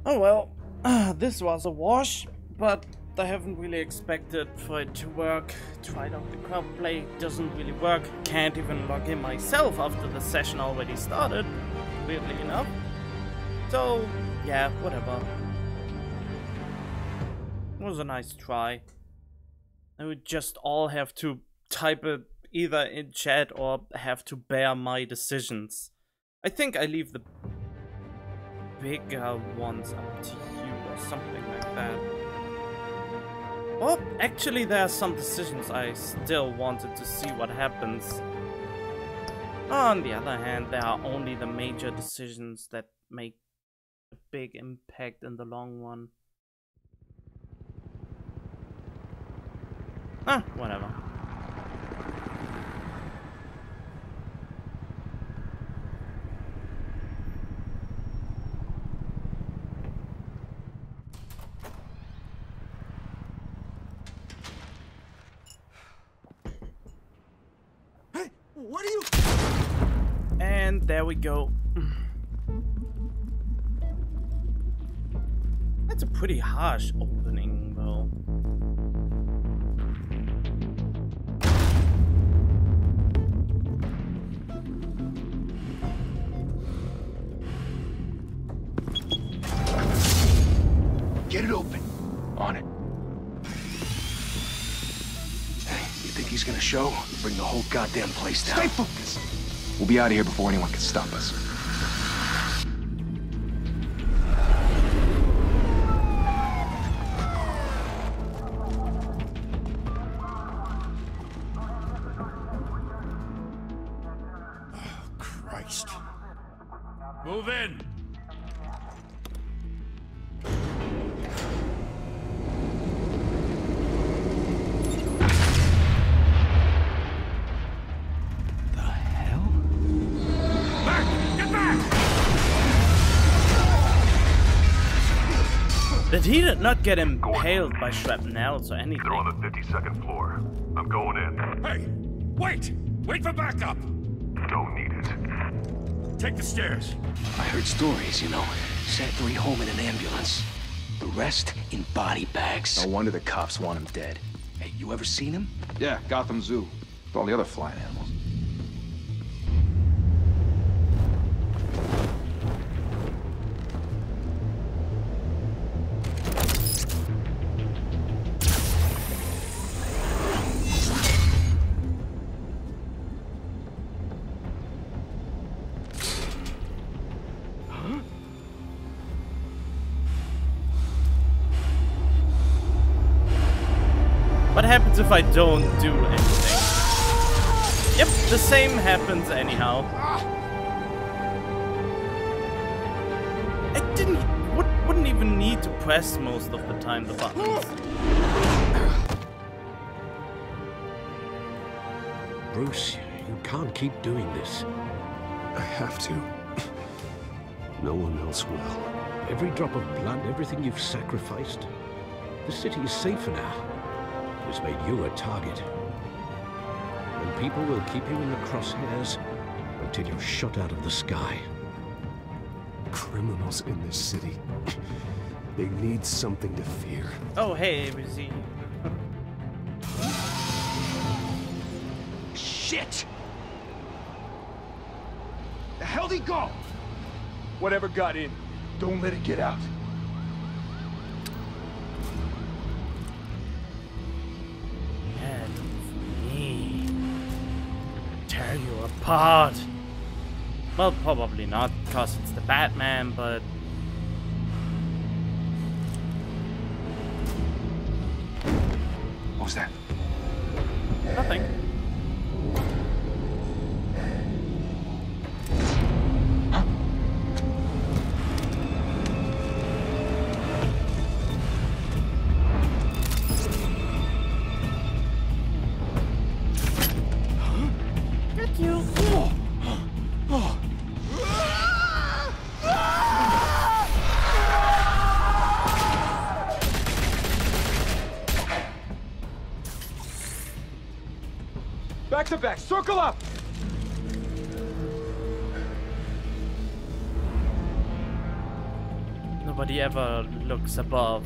Oh well, this was a wash, but I haven't really expected for it to work. Tried out the crossplay, doesn't really work. Can't even log in myself after the session already started, weirdly enough. So, yeah, whatever. It was a nice try. I would just all have to type it either in chat or have to bear my decisions. I think I leave the bigger ones up to you or something like that. Well, actually there are some decisions I still wanted to see what happens. On the other hand, there are only the major decisions that make a big impact in the long run. Ah, whatever. Hey, what are you? And there we go. That's a pretty harsh opening, though. Get it open. On it. Hey, you think he's gonna show? Bring the whole goddamn place down. Stay focused. We'll be out of here before anyone can stop us. Oh, Christ. Move in! Did he not get impaled by shrapnels or anything? They're on the 52nd floor. I'm going in. Hey! Wait! Wait for backup! Don't need it. Take the stairs. I heard stories, you know. Sent 3 home in an ambulance. The rest in body bags. No wonder the cops want him dead. Hey, you ever seen him? Yeah, Gotham Zoo. With all the other flying animals. What happens if I don't do anything? Yep, the same happens anyhow. I wouldn't even need to press most of the time the buttons. Bruce, you can't keep doing this. I have to. No one else will. Every drop of blood, everything you've sacrificed. The city is safer now. It's made you a target. And people will keep you in the crosshairs until you're shot out of the sky. Criminals in this city. They need something to fear. Oh, hey, ABC. Shit! The hell'd he go? Whatever got in, don't let it get out. Tear you apart. Well, probably not, because it's the Batman, but... What was that? Nothing. Back to back, circle up! Nobody ever looks above.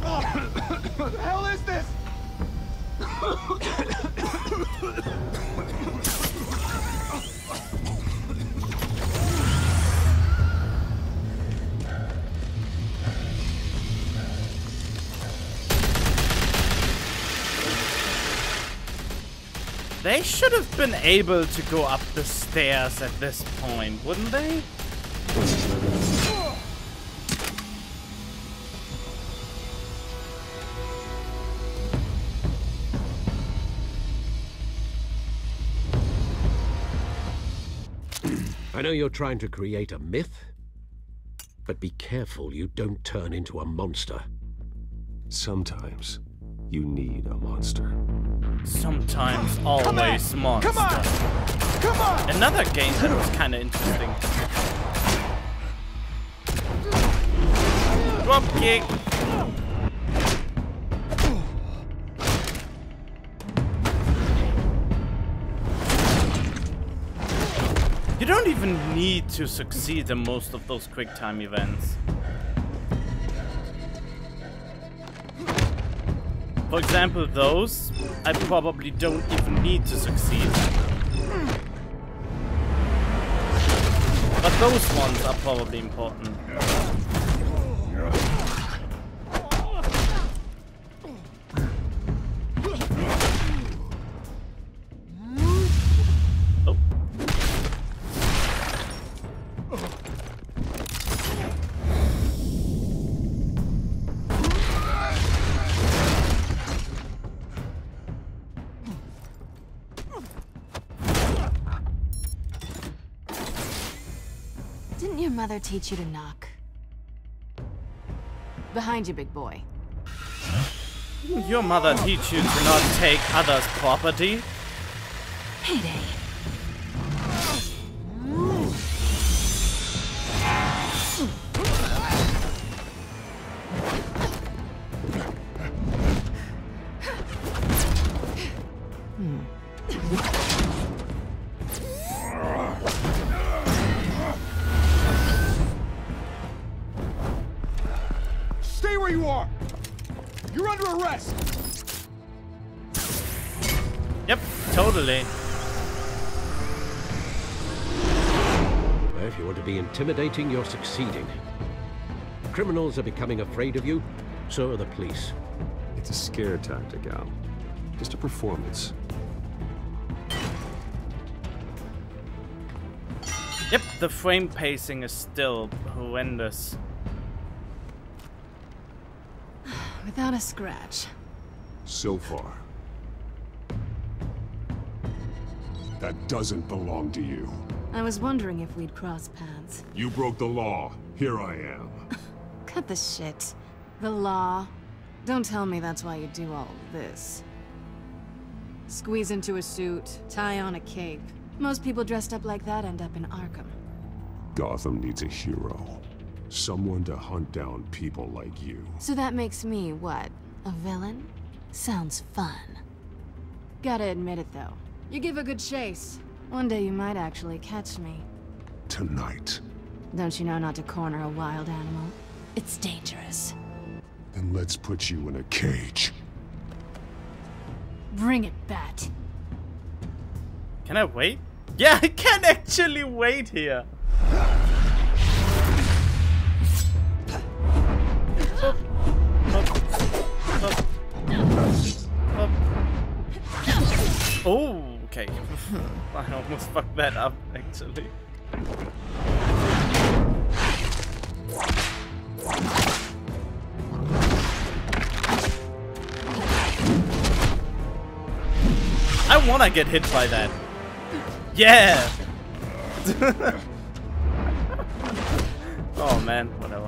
What the hell is this? They should have been able to go up the stairs at this point, wouldn't they? I know you're trying to create a myth, but be careful you don't turn into a monster. Sometimes you need a monster. Sometimes, always monster. Come on! Come on! Another game that was kind of interesting. Drop kick. You don't even need to succeed in most of those quick time events. For example, those, I probably don't even need to succeed. But those ones are probably important. Didn't your mother teach you to knock? Behind you, big boy. Your mother teach you to not take others' property? Payday. Stay where you are! You're under arrest! Yep, totally. Well, if you want to be intimidating, you're succeeding. Criminals are becoming afraid of you, so are the police. It's a scare tactic, Al. Just a performance. Yep, the frame pacing is still horrendous. Without a scratch. So far. That doesn't belong to you. I was wondering if we'd cross paths. You broke the law. Here I am. Cut the shit. The law. Don't tell me that's why you do all this. Squeeze into a suit, tie on a cape. Most people dressed up like that end up in Arkham. Gotham needs a hero. Someone to hunt down people like you. So that makes me, what, a villain? Sounds fun. Gotta admit it, though. You give a good chase. One day you might actually catch me. Tonight. Don't you know not to corner a wild animal? It's dangerous. Then let's put you in a cage. Bring it, Bat. Can I wait? Yeah, I can actually wait here. Oh, okay. I almost fucked that up, actually. I wanna get hit by that. Yeah! Oh man, whatever.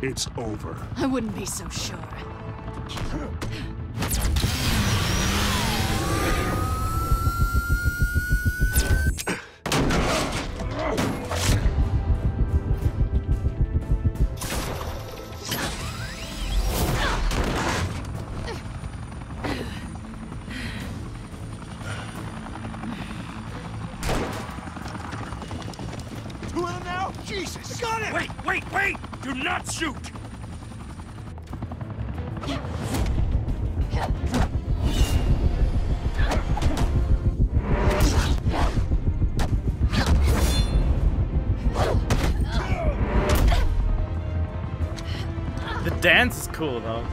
It's over. I wouldn't be so sure. Two of them now? Jesus! Got it! Wait! Do not shoot! The dance is cool though.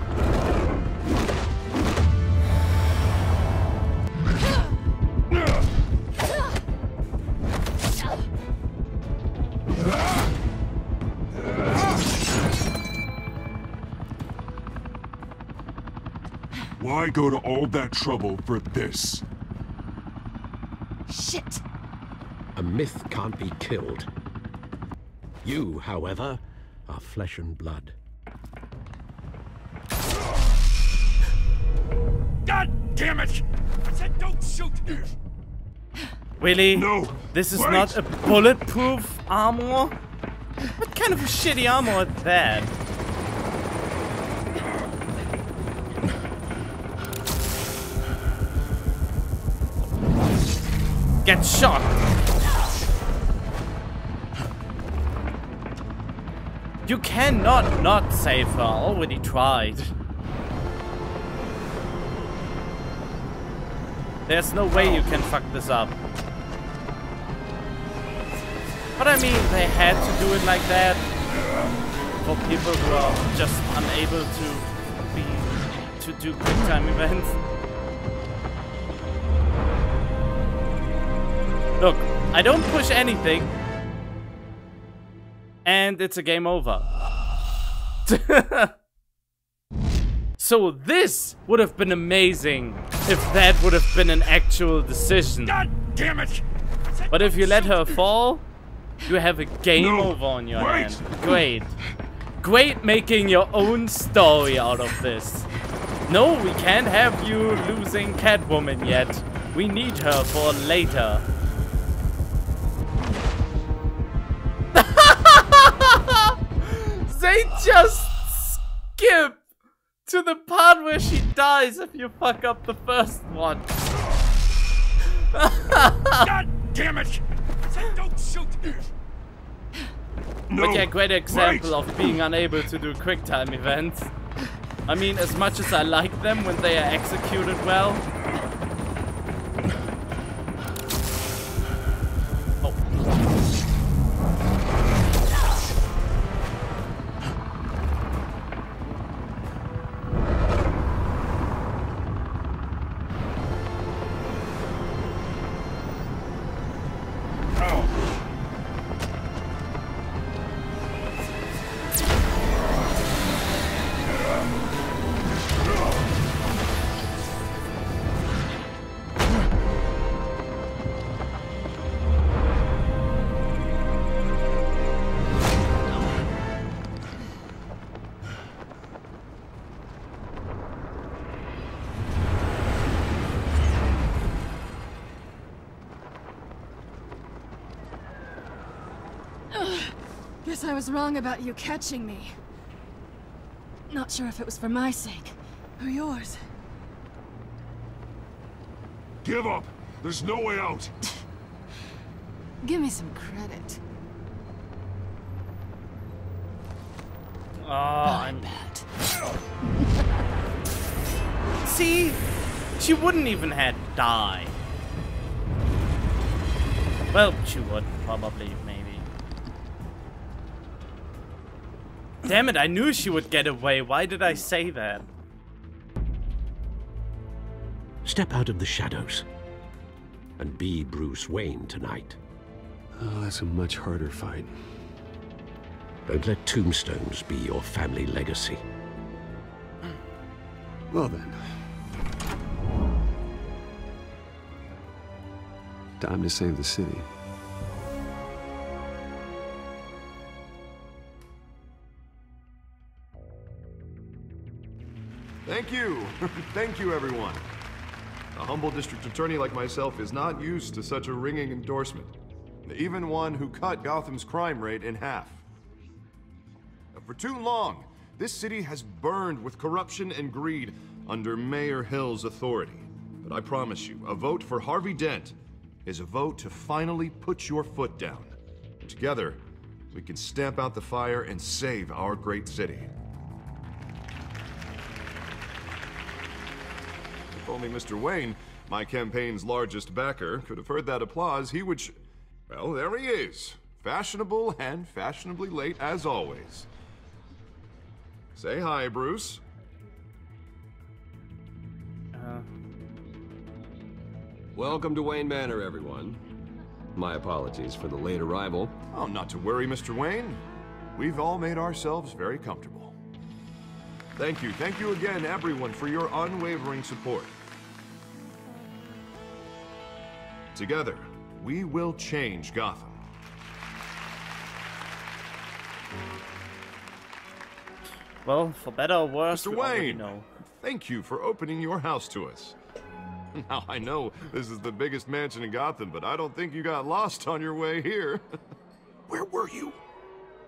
Why go to all that trouble for this? Shit! A myth can't be killed. You, however, are flesh and blood. God damn it! I said don't shoot! Really? No! This is wait. not a bulletproof armor? What kind of a shitty armor is that? Get shot! You cannot not save her. I already tried. There's no way you can fuck this up. But I mean, they had to do it like that for people who are just unable to do quick time events. Look, I don't push anything, and it's a game over. So this would have been amazing if that would have been an actual decision. God damn it! But if you let her fall, you have a game No, over on your wait. hand. Great. Great making your own story out of this. No, we can't have you losing Catwoman yet. We need her for later. They just skip to the part where she dies if you fuck up the first one. God damn it! I said don't shoot! No! But yeah, great example wait. of being unable to do quick time events. I mean, as much as I like them when they are executed well. Oh. Guess I was wrong about you catching me. Not sure if it was for my sake or yours. Give up! There's no way out! Give me some credit. Oh, I'm bad. See? She wouldn't even have died. Well, she would, probably, maybe. Damn it, I knew she would get away. Why did I say that? Step out of the shadows and be Bruce Wayne tonight. Oh, that's a much harder fight. Don't let tombstones be your family legacy. Well then. Time to save the city. Thank you. Thank you, everyone. A humble district attorney like myself is not used to such a ringing endorsement. Even one who cut Gotham's crime rate in half. For too long, this city has burned with corruption and greed under Mayor Hill's authority. But I promise you, a vote for Harvey Dent is a vote to finally put your foot down. Together, we can stamp out the fire and save our great city. If only Mr. Wayne, my campaign's largest backer, could have heard that applause, he would well, there he is. Fashionable and fashionably late as always. Say hi, Bruce. Welcome to Wayne Manor, everyone. My apologies for the late arrival. Oh, not to worry, Mr. Wayne. We've all made ourselves very comfortable. Thank you again, everyone, for your unwavering support. Together, we will change Gotham. Well, for better or worse, Mr. we already Wayne, know. Thank you for opening your house to us. Now, I know this is the biggest mansion in Gotham, but I don't think you got lost on your way here. Where were you?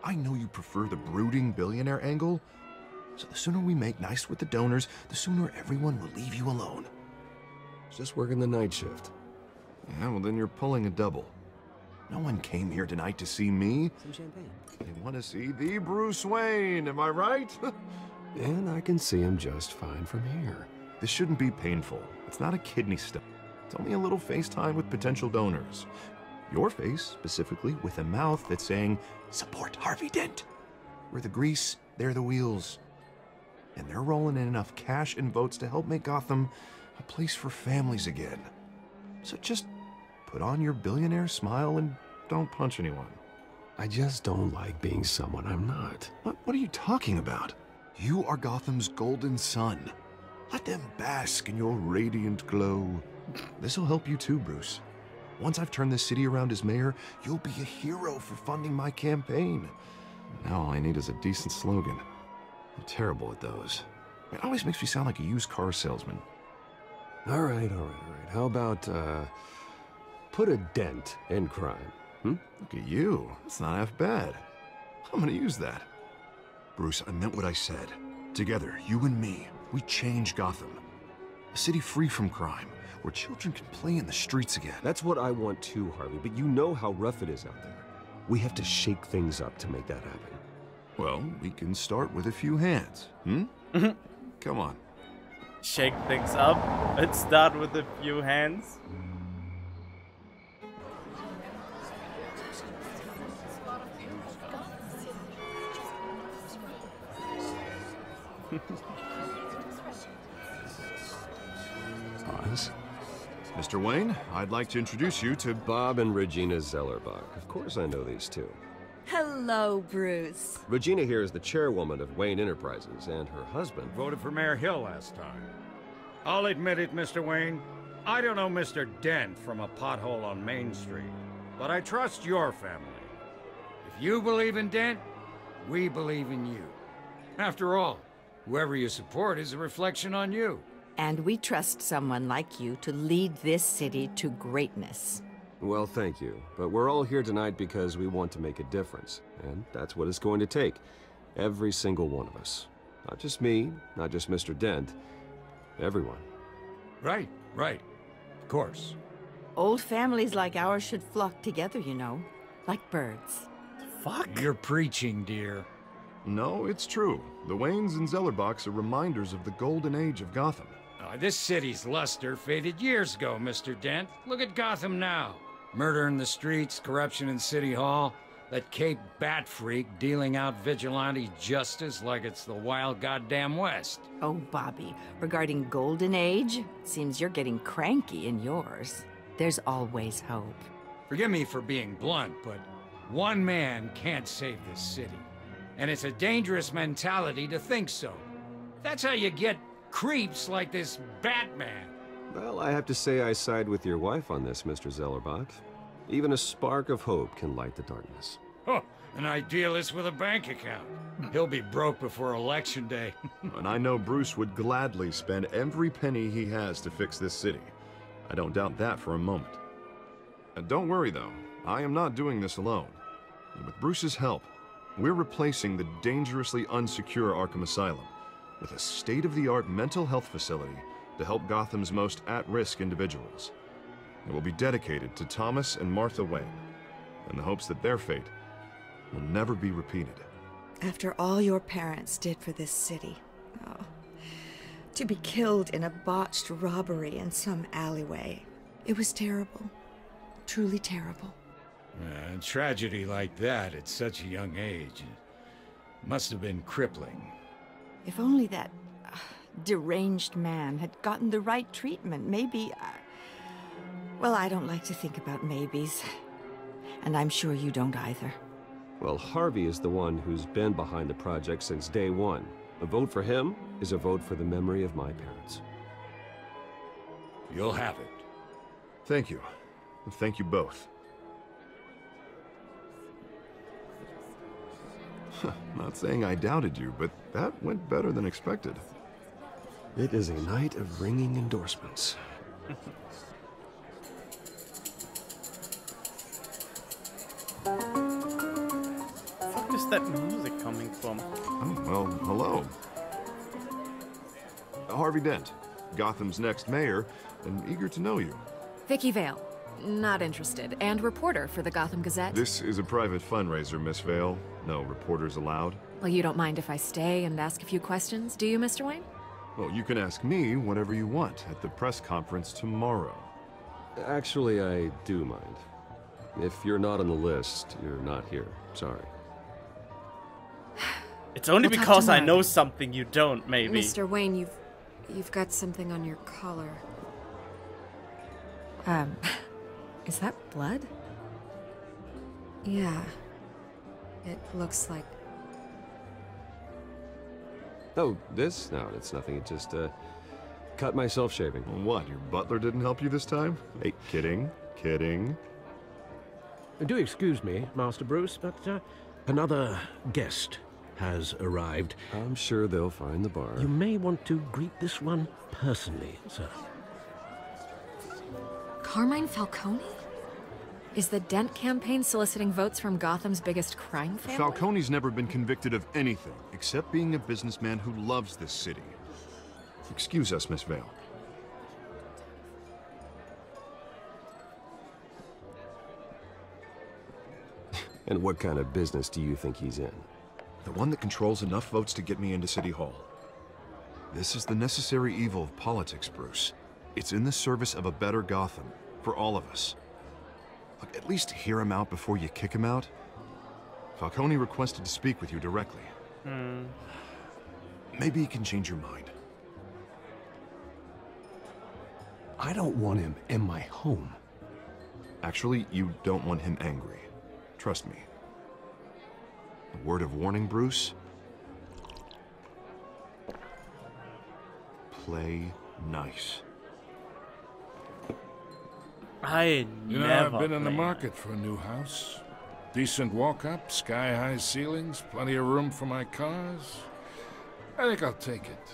I know you prefer the brooding billionaire angle, so the sooner we make nice with the donors, the sooner everyone will leave you alone. Just working the night shift. Yeah, well then you're pulling a double. No one came here tonight to see me. Some champagne. They want to see the Bruce Wayne, am I right? And I can see him just fine from here. This shouldn't be painful. It's not a kidney stone. It's only a little FaceTime with potential donors. Your face, specifically, with a mouth that's saying, support Harvey Dent. We're the grease, they're the wheels. And they're rolling in enough cash and votes to help make Gotham a place for families again. So just put on your billionaire smile and don't punch anyone. I just don't like being someone I'm not. What are you talking about? You are Gotham's golden sun. Let them bask in your radiant glow. This'll help you too, Bruce. Once I've turned this city around as mayor, you'll be a hero for funding my campaign. Now all I need is a decent slogan. I'm terrible at those. It always makes me sound like a used car salesman. All right. How about, put a dent in crime, Look at you. That's not half bad. I'm gonna use that. Bruce, I meant what I said. Together, you and me, we change Gotham. A city free from crime, where children can play in the streets again. That's what I want too, Harvey, but you know how rough it is out there. We have to shake things up to make that happen. Well, we can start with a few hands, Come on. Shake things up. Let's start with a few hands. Oz? Mr. Wayne, I'd like to introduce you to Bob and Regina Zellerbach. Of course I know these two. Hello, Bruce. Regina here is the chairwoman of Wayne Enterprises, and her husband... Voted for Mayor Hill last time. I'll admit it, Mr. Wayne. I don't know Mr. Dent from a pothole on Main Street, but I trust your family. If you believe in Dent, we believe in you. After all, whoever you support is a reflection on you. And we trust someone like you to lead this city to greatness. Well, thank you. But we're all here tonight because we want to make a difference. And that's what it's going to take. Every single one of us. Not just me, not just Mr. Dent. Everyone. Right. Of course. Old families like ours should flock together, you know. Like birds. Fuck? You're preaching, dear. No, it's true. The Waynes and Zellerbachs are reminders of the golden age of Gotham. This city's luster faded years ago, Mr. Dent. Look at Gotham now. Murder in the streets, corruption in City Hall, that Cape Bat freak dealing out vigilante justice like it's the wild goddamn West. Oh, Bobby, regarding Golden Age, seems you're getting cranky in yours. There's always hope. Forgive me for being blunt, but one man can't save this city. And it's a dangerous mentality to think so. That's how you get creeps like this Batman. Well, I have to say I side with your wife on this, Mr. Zellerbach. Even a spark of hope can light the darkness. Oh, An idealist with a bank account. He'll be broke before Election Day. And I know Bruce would gladly spend every penny he has to fix this city. I don't doubt that for a moment. And don't worry, though. I am not doing this alone. And with Bruce's help, we're replacing the dangerously unsecure Arkham Asylum with a state-of-the-art mental health facility to help Gotham's most at-risk individuals. It will be dedicated to Thomas and Martha Wayne, in the hopes that their fate will never be repeated. After all your parents did for this city, oh, to be killed in a botched robbery in some alleyway, it was terrible. Truly terrible. A tragedy like that at such a young age must have been crippling. If only that deranged man had gotten the right treatment, maybe... Well, I don't like to think about maybes. And I'm sure you don't either. Well, Harvey is the one who's been behind the project since day one. A vote for him is a vote for the memory of my parents. You'll have it. Thank you. Thank you both. Not saying I doubted you, but that went better than expected. It is a night of ringing endorsements. What is that music coming from? Oh, well, hello. Harvey Dent, Gotham's next mayor, and eager to know you. Vicky Vale. Not interested. And reporter for the Gotham Gazette. This is a private fundraiser, Miss Vale. No reporters allowed. Well, you don't mind if I stay and ask a few questions, do you, Mr. Wayne? Well, you can ask me whatever you want at the press conference tomorrow. Actually, I do mind. If you're not on the list, you're not here. Sorry. It's only because I know something you don't, maybe. Mr. Wayne, you've got something on your collar. Is that blood? Yeah. It looks like... Oh, this? No, it's nothing. It just, cut myself shaving. What, your butler didn't help you this time? Hey, kidding. Kidding. Do excuse me, Master Bruce, but another guest has arrived. I'm sure they'll find the bar. You may want to greet this one personally, sir. Carmine Falcone? Is the Dent campaign soliciting votes from Gotham's biggest crime family? Falcone's never been convicted of anything, except being a businessman who loves this city. Excuse us, Miss Vale. And what kind of business do you think he's in? The one that controls enough votes to get me into City Hall. This is the necessary evil of politics, Bruce. It's in the service of a better Gotham, for all of us. Look, at least hear him out before you kick him out. Falcone requested to speak with you directly. Maybe he can change your mind. I don't want him in my home. Actually, you don't want him angry. Trust me. A word of warning, Bruce. Play nice. I I've been in the market for a new house. Decent walk-up, sky-high ceilings, plenty of room for my cars. I think I'll take it.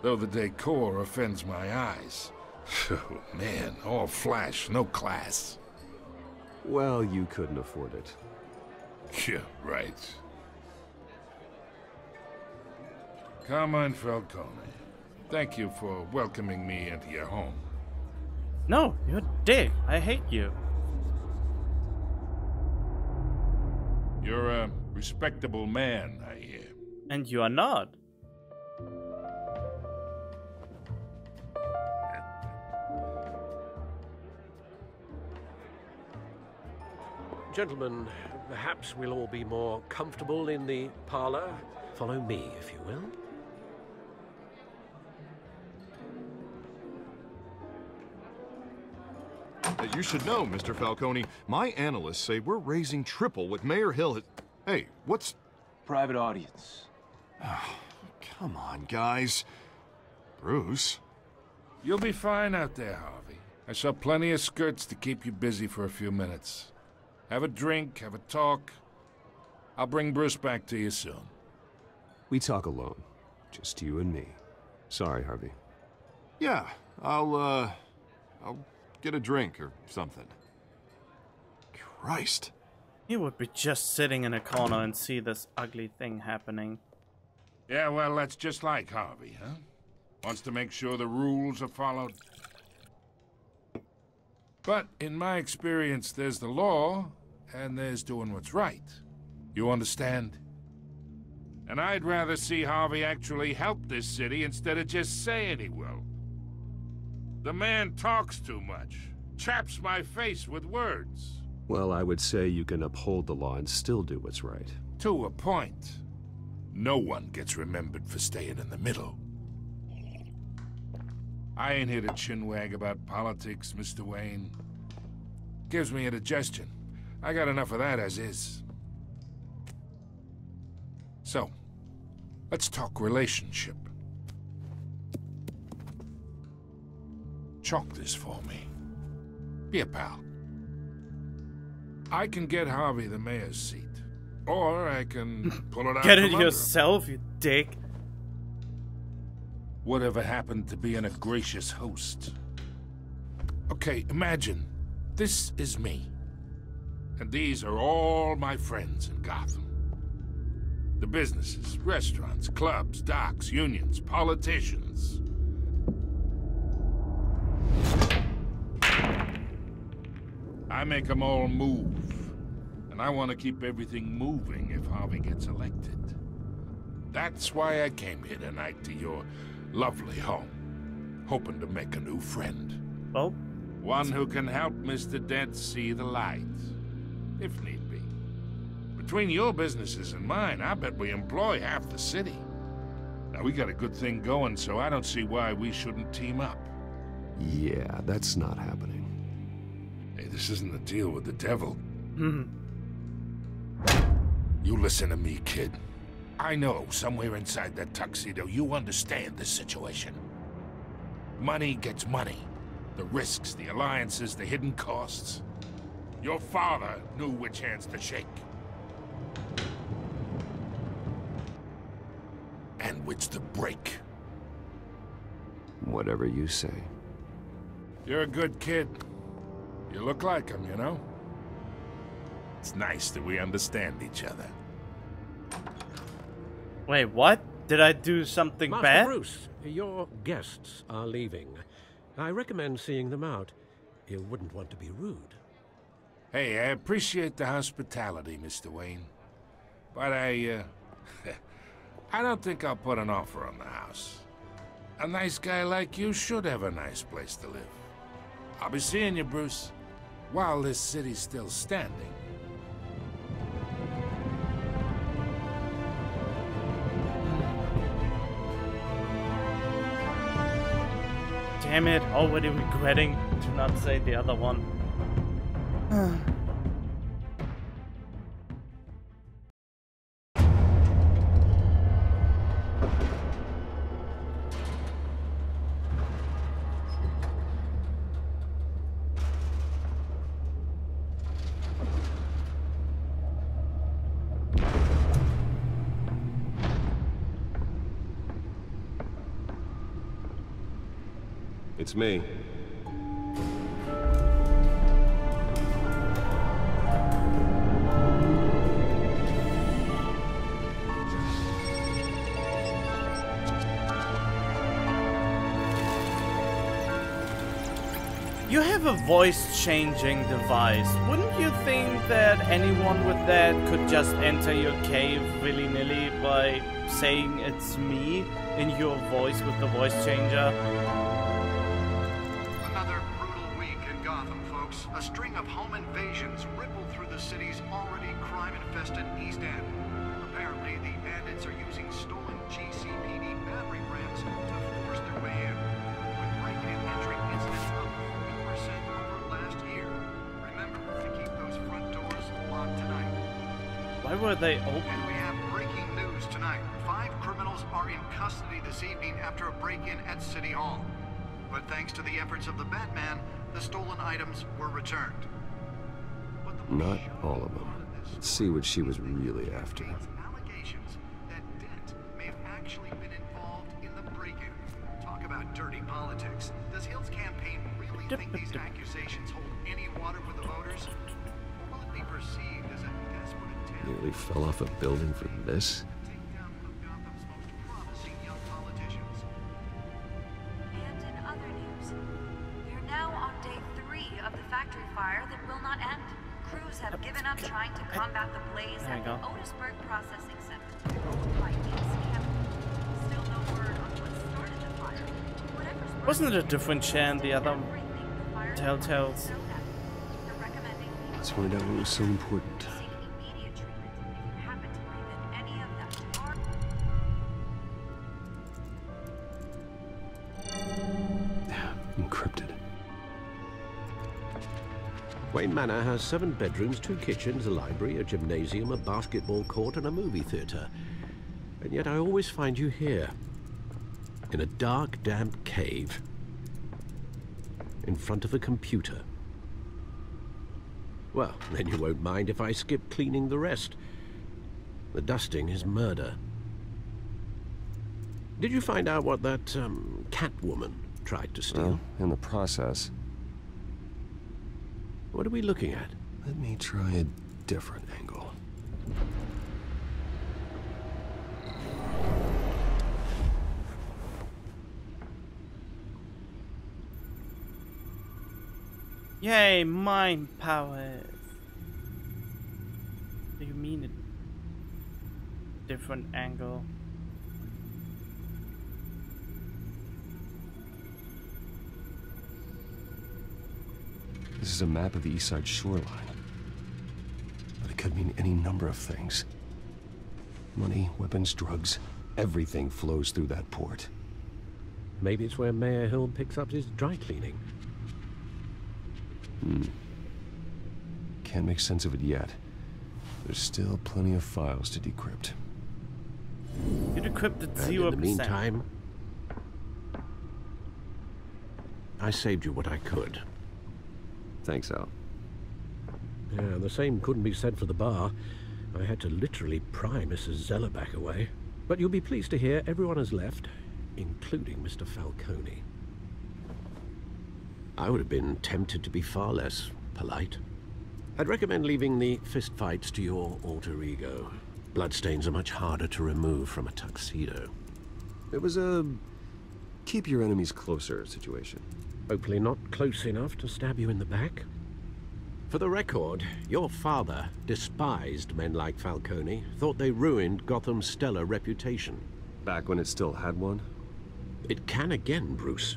Though the decor offends my eyes. Oh, man, all flash, no class. Well, you couldn't afford it. Yeah, right. Carmine Falcone, thank you for welcoming me into your home. No, you're a dick. I hate you. You're a respectable man, I hear. And you are not. Gentlemen, perhaps we'll all be more comfortable in the parlor. Follow me, if you will. You should know, Mr. Falcone, my analysts say we're raising triple what Mayor Hill has... Hey, what's... Private audience. Oh, come on, guys. Bruce? You'll be fine out there, Harvey. I saw plenty of skirts to keep you busy for a few minutes. Have a drink, have a talk. I'll bring Bruce back to you soon. We talk alone. Just you and me. Sorry, Harvey. Yeah, I'll get a drink or something. Christ. He would be just sitting in a corner and see this ugly thing happening. Yeah, well, that's just like Harvey, huh? Wants to make sure the rules are followed. But in my experience, there's the law, and there's doing what's right. You understand? And I'd rather see Harvey actually help this city instead of just saying he will. The man talks too much. Chaps my face with words. Well, I would say you can uphold the law and still do what's right. To a point. No one gets remembered for staying in the middle. I ain't here to chinwag about politics, Mr. Wayne. Gives me indigestion. I got enough of that as is. So, let's talk relationship. Chalk this for me. Be a pal. I can get Harvey the mayor's seat. Or I can pull it out Get from it under yourself, you dick. Whatever happened to being a gracious host? Okay, imagine, this is me. And these are all my friends in Gotham. The businesses, restaurants, clubs, docks, unions, politicians. I make them all move. And I want to keep everything moving if Harvey gets elected. That's why I came here tonight to your lovely home, hoping to make a new friend. Well, one who can help Mr. Dent see the light, if need be. Between your businesses and mine, I bet we employ half the city. Now, we got a good thing going, so I don't see why we shouldn't team up. Yeah, that's not happening. Hey, this isn't a deal with the devil. You listen to me, kid. I know somewhere inside that tuxedo you understand this situation. Money gets money. The risks, the alliances, the hidden costs. Your father knew which hands to shake. And which to break. Whatever you say. You're a good kid. You look like him, you know? It's nice that we understand each other. Wait, what? Did I do something Master bad? Bruce, your guests are leaving. I recommend seeing them out. You wouldn't want to be rude. Hey, I appreciate the hospitality, Mr. Wayne. But I don't think I'll put an offer on the house. A nice guy like you should have a nice place to live. I'll be seeing you, Bruce, while this city's still standing. Damn it, already regretting to not say the other one. It's me. You have a voice-changing device. Wouldn't you think that anyone with that could just enter your cave willy-nilly by saying it's me in your voice with the voice changer? Another brutal week in Gotham, folks. A string of home invasions rippled through the city's already crime-infested East End. Apparently, the bandits are using stolen GCPD battery rams to force their way in, with break-in and entry incidents up 40% over last year. Remember to keep those front doors locked tonight. Why were they open? And we have breaking news tonight. 5 criminals are in custody this evening after a break-in at City Hall. But thanks to the efforts of the Batman, the stolen items were returned. But the not all of them. Let's see what she was really after. Allegations that Dent may have actually been involved in the break-in. Talk about dirty politics. Does Hill's campaign really think these accusations hold any water with the voters? Or will it be perceived as a desperate attempt? Nearly fell off a building for this? And in other news, we are now on day 3 of the factory fire that will not end. Crews have given up trying to combat the blaze at the Otisburg Processing Center. Still no word on what started the fire. Wasn't it a different chair in the other Telltales? Let's find out what was so important. Encrypted. Wayne Manor has 7 bedrooms, 2 kitchens, a library, a gymnasium, a basketball court, and a movie theater. And yet I always find you here, in a dark, damp cave, in front of a computer. Well, then you won't mind if I skip cleaning the rest. The dusting is murder. Did you find out what that, Catwoman tried to steal? Well, in the process. What are we looking at? Let me try a different angle. Yay, mind powers. Do you mean a different angle? This is a map of the east side shoreline. But it could mean any number of things. Money, weapons, drugs, everything flows through that port. Maybe it's where Mayor Hill picks up his dry cleaning. Can't make sense of it yet. There's still plenty of files to decrypt. You decrypted 0%. In the meantime, I saved you what I could. Thanks, Al. Yeah, the same couldn't be said for the bar. I had to literally pry Mrs. Zellerback away. But you'll be pleased to hear everyone has left, including Mr. Falcone. I would have been tempted to be far less polite. I'd recommend leaving the fistfights to your alter ego. Bloodstains are much harder to remove from a tuxedo. It was a keep your enemies closer situation. Hopefully not close enough to stab you in the back. For the record, your father despised men like Falcone, thought they ruined Gotham's stellar reputation. Back when it still had one? It can again, Bruce.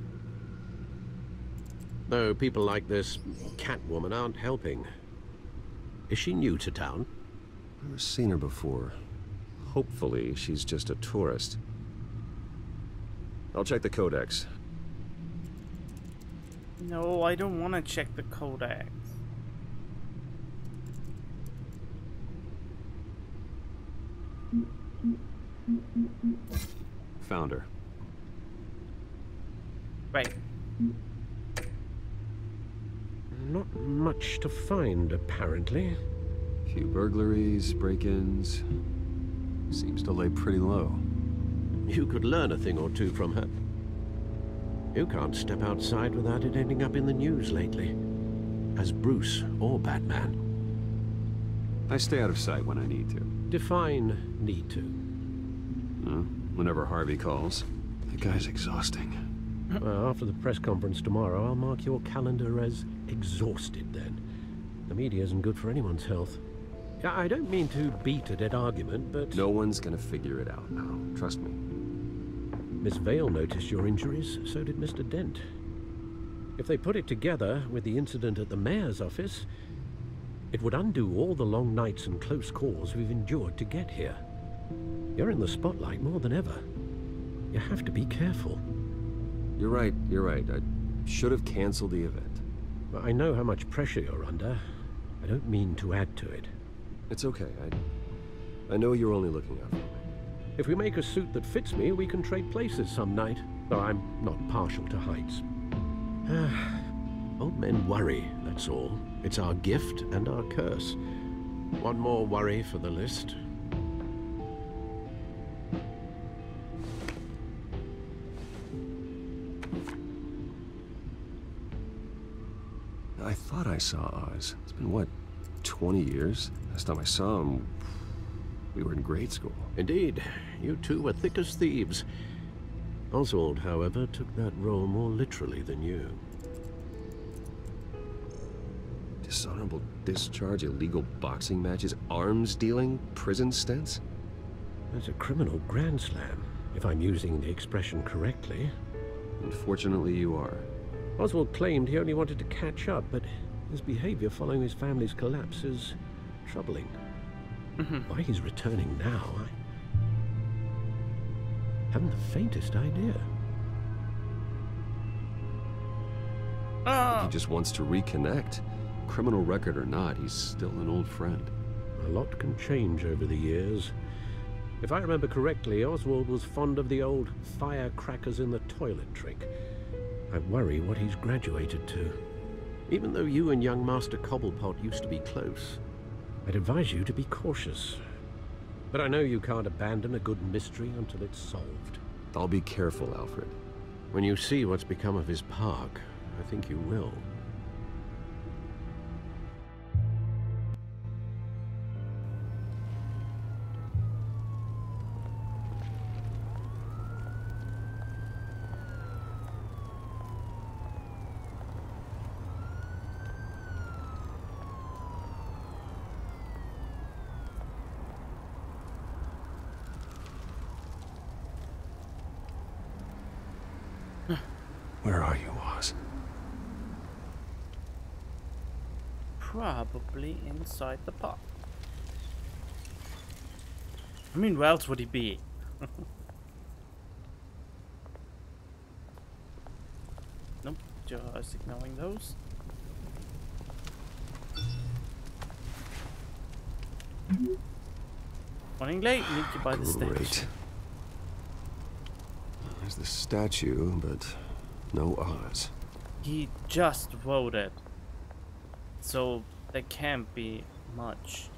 Though people like this Catwoman aren't helping. Is she new to town? I've never seen her before. Hopefully, she's just a tourist. I'll check the codex. No, I don't want to check the codex. Found her. Right. Not much to find, apparently. Few burglaries, break-ins. Seems to lay pretty low. You could learn a thing or two from her. You can't step outside without it ending up in the news lately. As Bruce or Batman. I stay out of sight when I need to. Define need to. Whenever Harvey calls. The guy's exhausting. Well, after the press conference tomorrow, I'll mark your calendar as exhausted then. The media isn't good for anyone's health. I don't mean to beat a dead argument, but... No one's gonna figure it out now. Trust me. Miss Vale noticed your injuries, so did Mr. Dent. If they put it together with the incident at the mayor's office, it would undo all the long nights and close calls we've endured to get here. You're in the spotlight more than ever. You have to be careful. You're right. I should have canceled the event. I know how much pressure you're under. I don't mean to add to it. It's okay. I know you're only looking out for me. If we make a suit that fits me, we can trade places some night. Though I'm not partial to heights. Old men worry, that's all. It's our gift and our curse. One more worry for the list. I thought I saw Oz. It's been, what, 20 years? Last time I saw him, we were in grade school. Indeed. You two were thick as thieves. Oswald, however, took that role more literally than you. Dishonorable discharge, illegal boxing matches, arms dealing, prison stints? That's a criminal grand slam, if I'm using the expression correctly. Unfortunately, you are. Oswald claimed he only wanted to catch up, but his behavior following his family's collapse is troubling. Why he's returning now, I haven't the faintest idea. He just wants to reconnect. Criminal record or not, he's still an old friend. A lot can change over the years. If I remember correctly, Oswald was fond of the old firecrackers in the toilet trick. I worry what he's graduated to. Even though you and young Master Cobblepot used to be close, I'd advise you to be cautious. But I know you can't abandon a good mystery until it's solved. I'll be careful, Alfred. When you see what's become of his park, I think you will. Where are you, Oz? Probably inside the park. I mean, where else would he be? Nope, just ignoring those. Running late, meet you by the steps. There's the statue, but no Oz. He just voted, so there can't be much.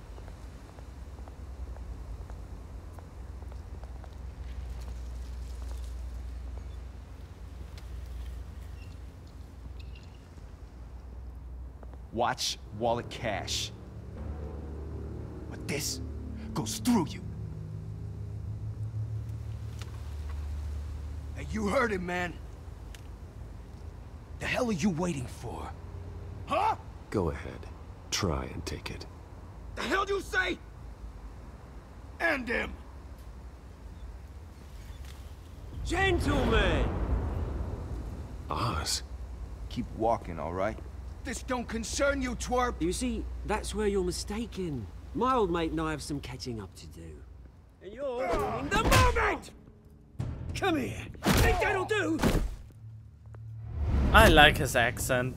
Watch wallet cash. But this goes through you. Hey, you heard him, man. The hell are you waiting for? Huh? Go ahead. Try and take it. The hell do you say? End him! Gentlemen! Oz. Keep walking, all right? This don't concern you, twerp! You see, that's where you're mistaken. My old mate and I have some catching up to do. And you're ruining the moment! Come here! Think that'll do? I like his accent.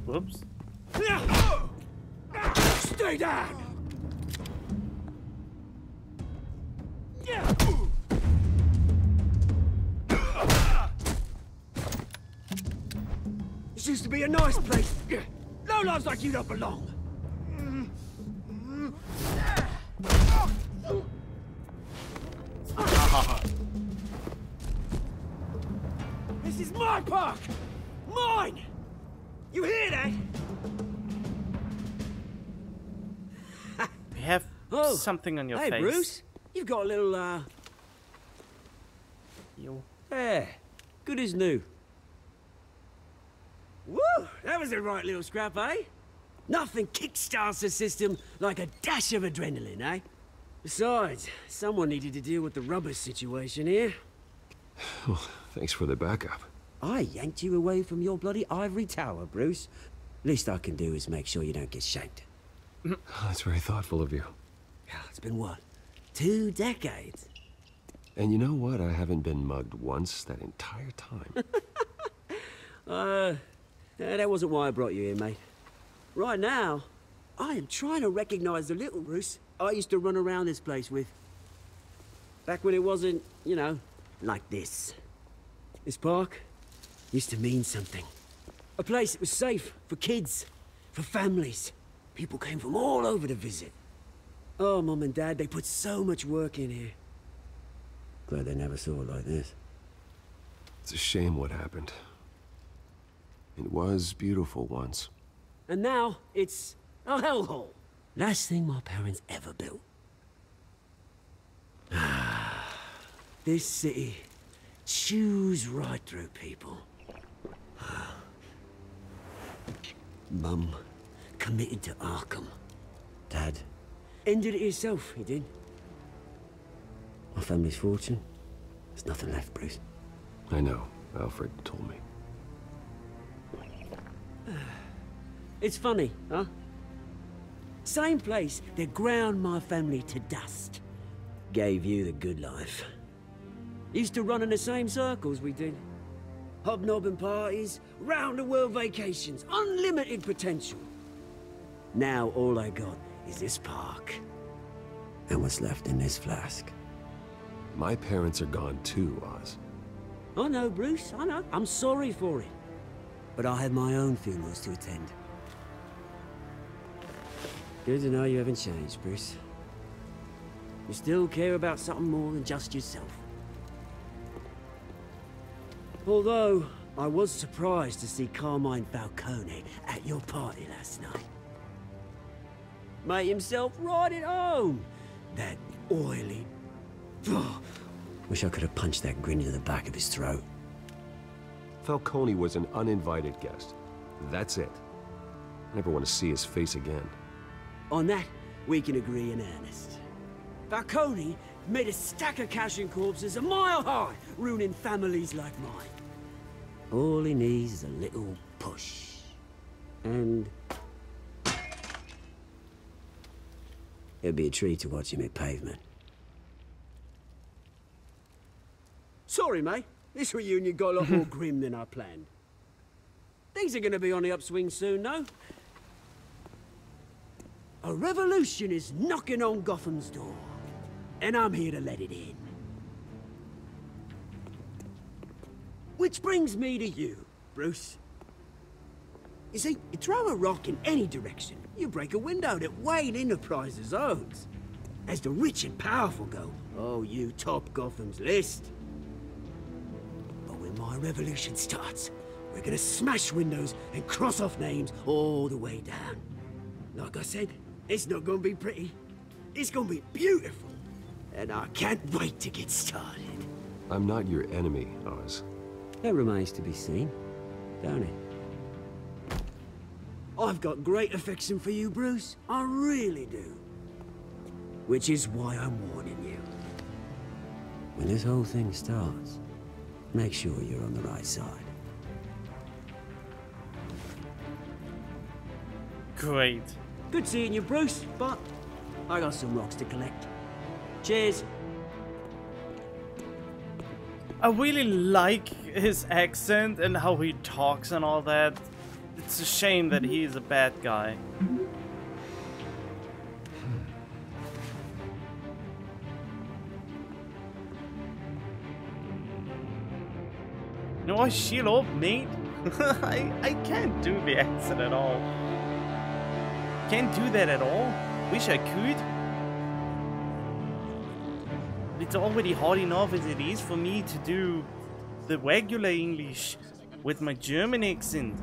Whoops. Stay down! This used to be a nice place. No lives like you don't belong. This is my park! Mine! You hear that? You have something on your hey, face. Bruce. You've got a little, You. Yeah, good as new. Woo! That was a right little scrap, eh? Nothing kickstarts the system like a dash of adrenaline, eh? Besides, someone needed to deal with the rubber situation here. Oh, thanks for the backup. I yanked you away from your bloody ivory tower, Bruce. Least I can do is make sure you don't get shanked. That's very thoughtful of you. It's been what? 2 decades? And you know what? I haven't been mugged once that entire time. That wasn't why I brought you here, mate. Right now, I am trying to recognize the little Bruce I used to run around this place with. Back when it wasn't, you know, like this. This park used to mean something. A place that was safe for kids, for families. People came from all over to visit. Oh, Mum and Dad, they put so much work in here. Glad they never saw it like this. It's a shame what happened. It was beautiful once. And now, it's a hellhole. Last thing my parents ever built. This city chews right through people. Mum committed to Arkham. Dad ended it himself, he did. My family's fortune, there's nothing left, Bruce. I know. Alfred told me. It's funny, huh? Same place that ground my family to dust. Gave you the good life. Used to run in the same circles we did. Hobnobbing parties, round-the-world vacations, unlimited potential. Now all I got is this park. And what's left in this flask. My parents are gone too, Oz. I know, Bruce, I know. I'm sorry for it. But I have my own funerals to attend. Good to know you haven't changed, Bruce. You still care about something more than just yourself. Although, I was surprised to see Carmine Falcone at your party last night. Made himself right at home. That oily... Oh, wish I could have punched that grin into the back of his throat. Falcone was an uninvited guest. That's it. I never want to see his face again. On that, we can agree in earnest. Falcone made a stack of cash and corpses a mile high, ruining families like mine. All he needs is a little push. And... it'd be a treat to watch him hit pavement. Sorry, mate. This reunion got a lot more grim than I planned. Things are gonna be on the upswing soon, though. A revolution is knocking on Gotham's door. And I'm here to let it in. Which brings me to you, Bruce. You see, you throw a rock in any direction, you break a window that Wayne Enterprises owns. As the rich and powerful go, oh, you top Gotham's list. But when my revolution starts, we're gonna smash windows and cross off names all the way down. Like I said, it's not gonna be pretty. It's gonna be beautiful. And I can't wait to get started. I'm not your enemy, Oz. That remains to be seen, don't it? I've got great affection for you, Bruce. I really do. Which is why I'm warning you. When this whole thing starts, make sure you're on the right side. Great. Good seeing you, Bruce, but I got some rocks to collect. Cheers. I really like his accent and how he talks and all that. It's a shame that he's a bad guy. No, I shield up, mate. I can't do the accent at all. Can't do that at all. Wish I could. It's already hard enough as it is for me to do the regular English with my German accent.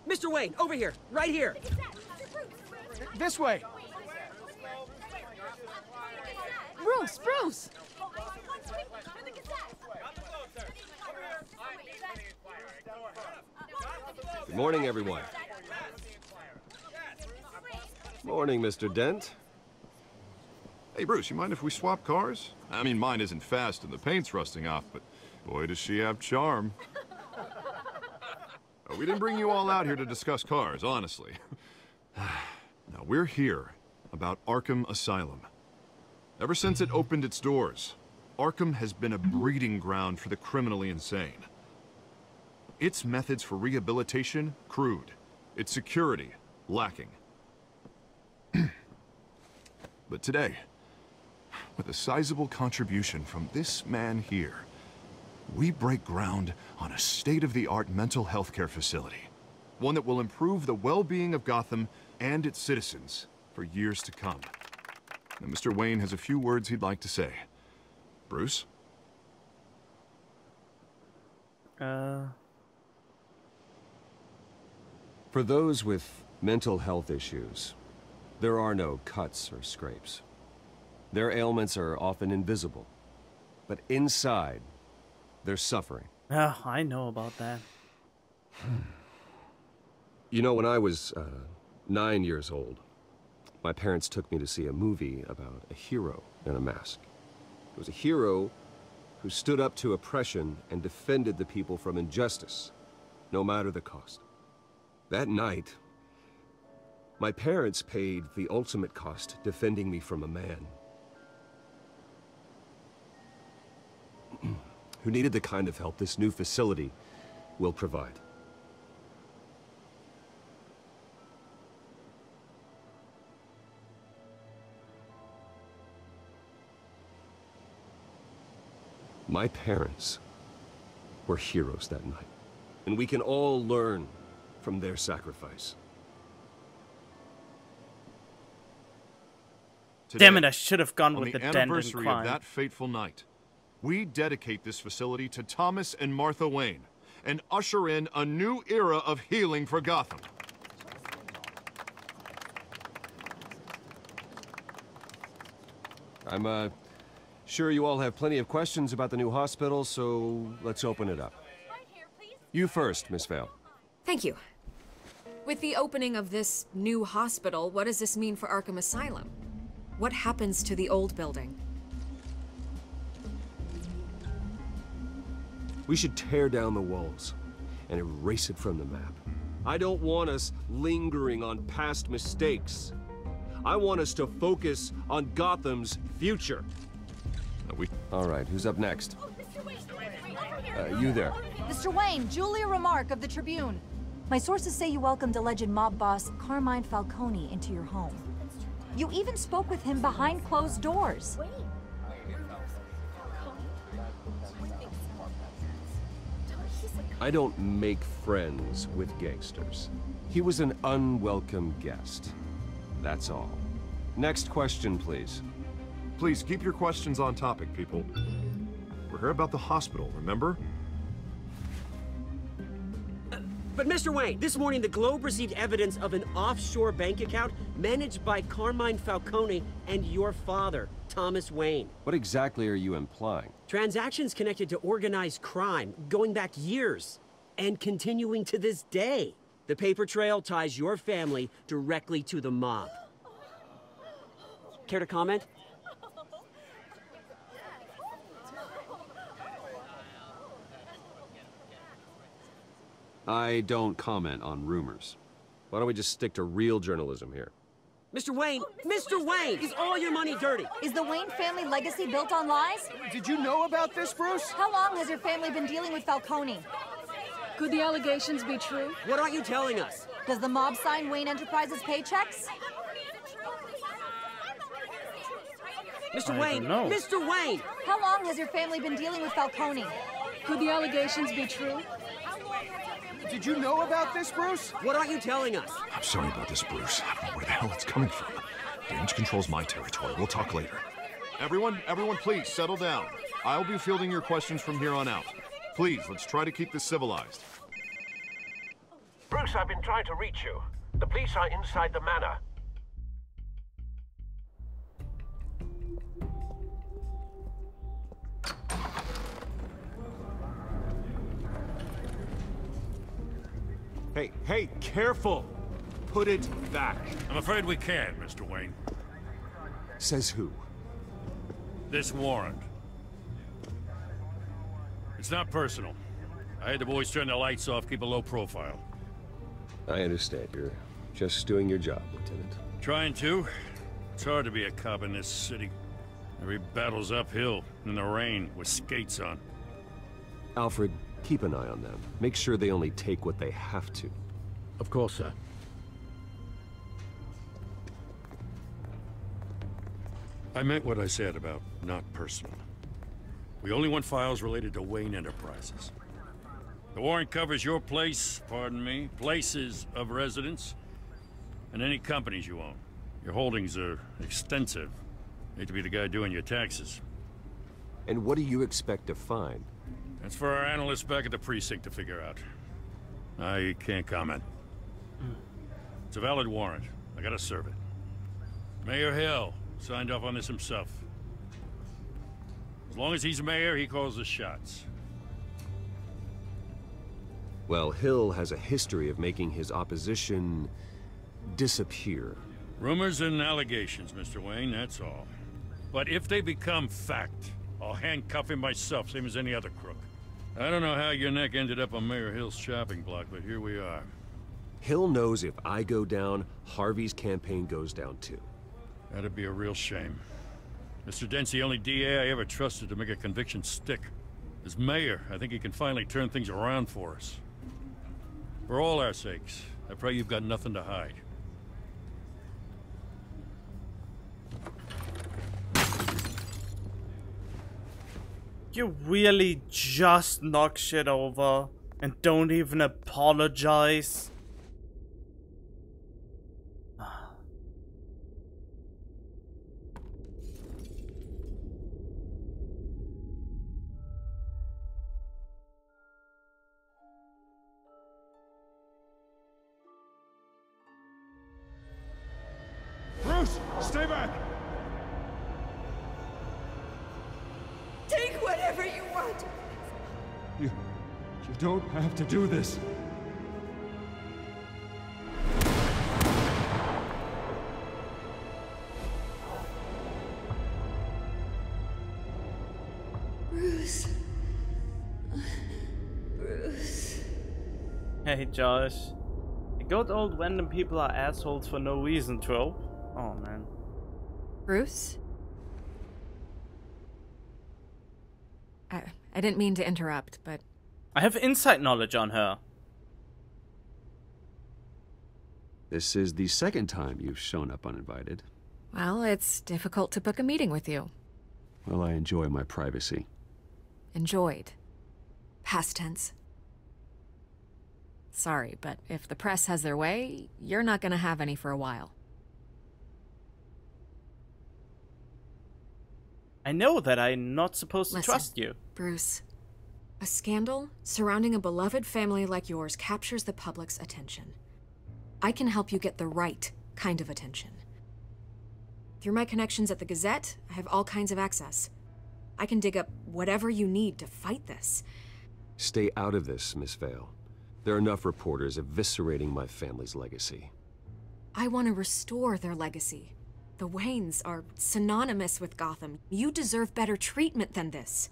Mr. Wayne, over here, right here. This way. Bruce! Good morning, everyone. Morning, Mr. Dent. Hey, Bruce, you mind if we swap cars? I mean, mine isn't fast and the paint's rusting off, but boy, does she have charm. We didn't bring you all out here to discuss cars, honestly. Now, we're here about Arkham Asylum. Ever since it opened its doors, Arkham has been a breeding ground for the criminally insane. Its methods for rehabilitation, crude. Its security, lacking. But today, with a sizable contribution from this man here, we break ground on a state-of-the-art mental health care facility. One that will improve the well-being of Gotham and its citizens for years to come. Now, Mr. Wayne has a few words he'd like to say. Bruce? For those with mental health issues, there are no cuts or scrapes. Their ailments are often invisible, but inside, they're suffering. Oh, I know about that. You know, when I was 9 years old, my parents took me to see a movie about a hero in a mask. It was a hero who stood up to oppression and defended the people from injustice, no matter the cost. That night, my parents paid the ultimate cost defending me from a man who needed the kind of help this new facility will provide. My parents were heroes that night, and we can all learn from their sacrifice. Today, Damn it, I should have gone with the on the dent in anniversary crime. of that fateful night, we dedicate this facility to Thomas and Martha Wayne and usher in a new era of healing for Gotham. I'm sure you all have plenty of questions about the new hospital, so let's open it up. You first, Miss Vale. Thank you. With the opening of this new hospital, what does this mean for Arkham Asylum? What happens to the old building? We should tear down the walls and erase it from the map. I don't want us lingering on past mistakes. I want us to focus on Gotham's future. All right, who's up next? You there. Mr. Wayne, Julia Remark of the Tribune. My sources say you welcomed alleged mob boss Carmine Falcone into your home. You even spoke with him behind closed doors. I don't make friends with gangsters. He was an unwelcome guest. That's all. Next question, please. Please keep your questions on topic, people. We're here about the hospital, remember? But Mr. Wayne, this morning the Globe received evidence of an offshore bank account managed by Carmine Falcone and your father, Thomas Wayne. What exactly are you implying? Transactions connected to organized crime, going back years, and continuing to this day. The paper trail ties your family directly to the mob. Care to comment? I don't comment on rumors. Why don't we just stick to real journalism here? Mr. Wayne! Mr. Wayne! Is all your money dirty? Is the Wayne family legacy built on lies? Did you know about this, Bruce? How long has your family been dealing with Falcone? Could the allegations be true? What aren't you telling us? Does the mob sign Wayne Enterprises paychecks? Mr. Wayne! Mr. Wayne! How long has your family been dealing with Falcone? Could the allegations be true? Did you know about this, Bruce? What aren't you telling us? I'm sorry about this, Bruce. I don't know where the hell it's coming from. Damage control's my territory. We'll talk later. Everyone, please, settle down. I'll be fielding your questions from here on out. Please, let's try to keep this civilized. Bruce, I've been trying to reach you. The police are inside the manor. Hey, careful! Put it back. I'm afraid we can't, Mr. Wayne. Says who? This warrant. It's not personal. I had the boys turn the lights off, keep a low profile. I understand. You're just doing your job, Lieutenant. Trying to. It's hard to be a cop in this city. Every battle's uphill, in the rain, with skates on. Alfred, keep an eye on them. Make sure they only take what they have to. Of course, sir. I meant what I said about not personal. We only want files related to Wayne Enterprises. The warrant covers your place, pardon me, places of residence, and any companies you own. Your holdings are extensive. Hate to be the guy doing your taxes. And what do you expect to find? That's for our analysts back at the precinct to figure out. I can't comment. It's a valid warrant. I gotta serve it. Mayor Hill signed off on this himself. As long as he's mayor, he calls the shots. Well, Hill has a history of making his opposition disappear. Rumors and allegations, Mr. Wayne, that's all. But if they become fact, I'll handcuff him myself, same as any other crook. I don't know how your neck ended up on Mayor Hill's chopping block, but here we are. Hill knows if I go down, Harvey's campaign goes down too. That'd be a real shame. Mr. Dent's the only DA I ever trusted to make a conviction stick. As mayor, I think he can finally turn things around for us. For all our sakes, I pray you've got nothing to hide. You really just knock shit over and don't even apologize? Bruce, stay back! Take whatever you want. You don't have to do this. Bruce. Bruce. Hey, Josh. The good old random people are assholes for no reason, trope. Oh, man. Bruce? I didn't mean to interrupt, but... I have inside knowledge on her. This is the second time you've shown up uninvited. Well, it's difficult to book a meeting with you. Well, I enjoy my privacy. Enjoyed. Past tense. Sorry, but if the press has their way, you're not gonna have any for a while. I know that I'm not supposed to Listen, trust you. Bruce. A scandal surrounding a beloved family like yours captures the public's attention. I can help you get the right kind of attention. Through my connections at the Gazette, I have all kinds of access. I can dig up whatever you need to fight this. Stay out of this, Miss Vale. There are enough reporters eviscerating my family's legacy. I want to restore their legacy. The Waynes are synonymous with Gotham. You deserve better treatment than this.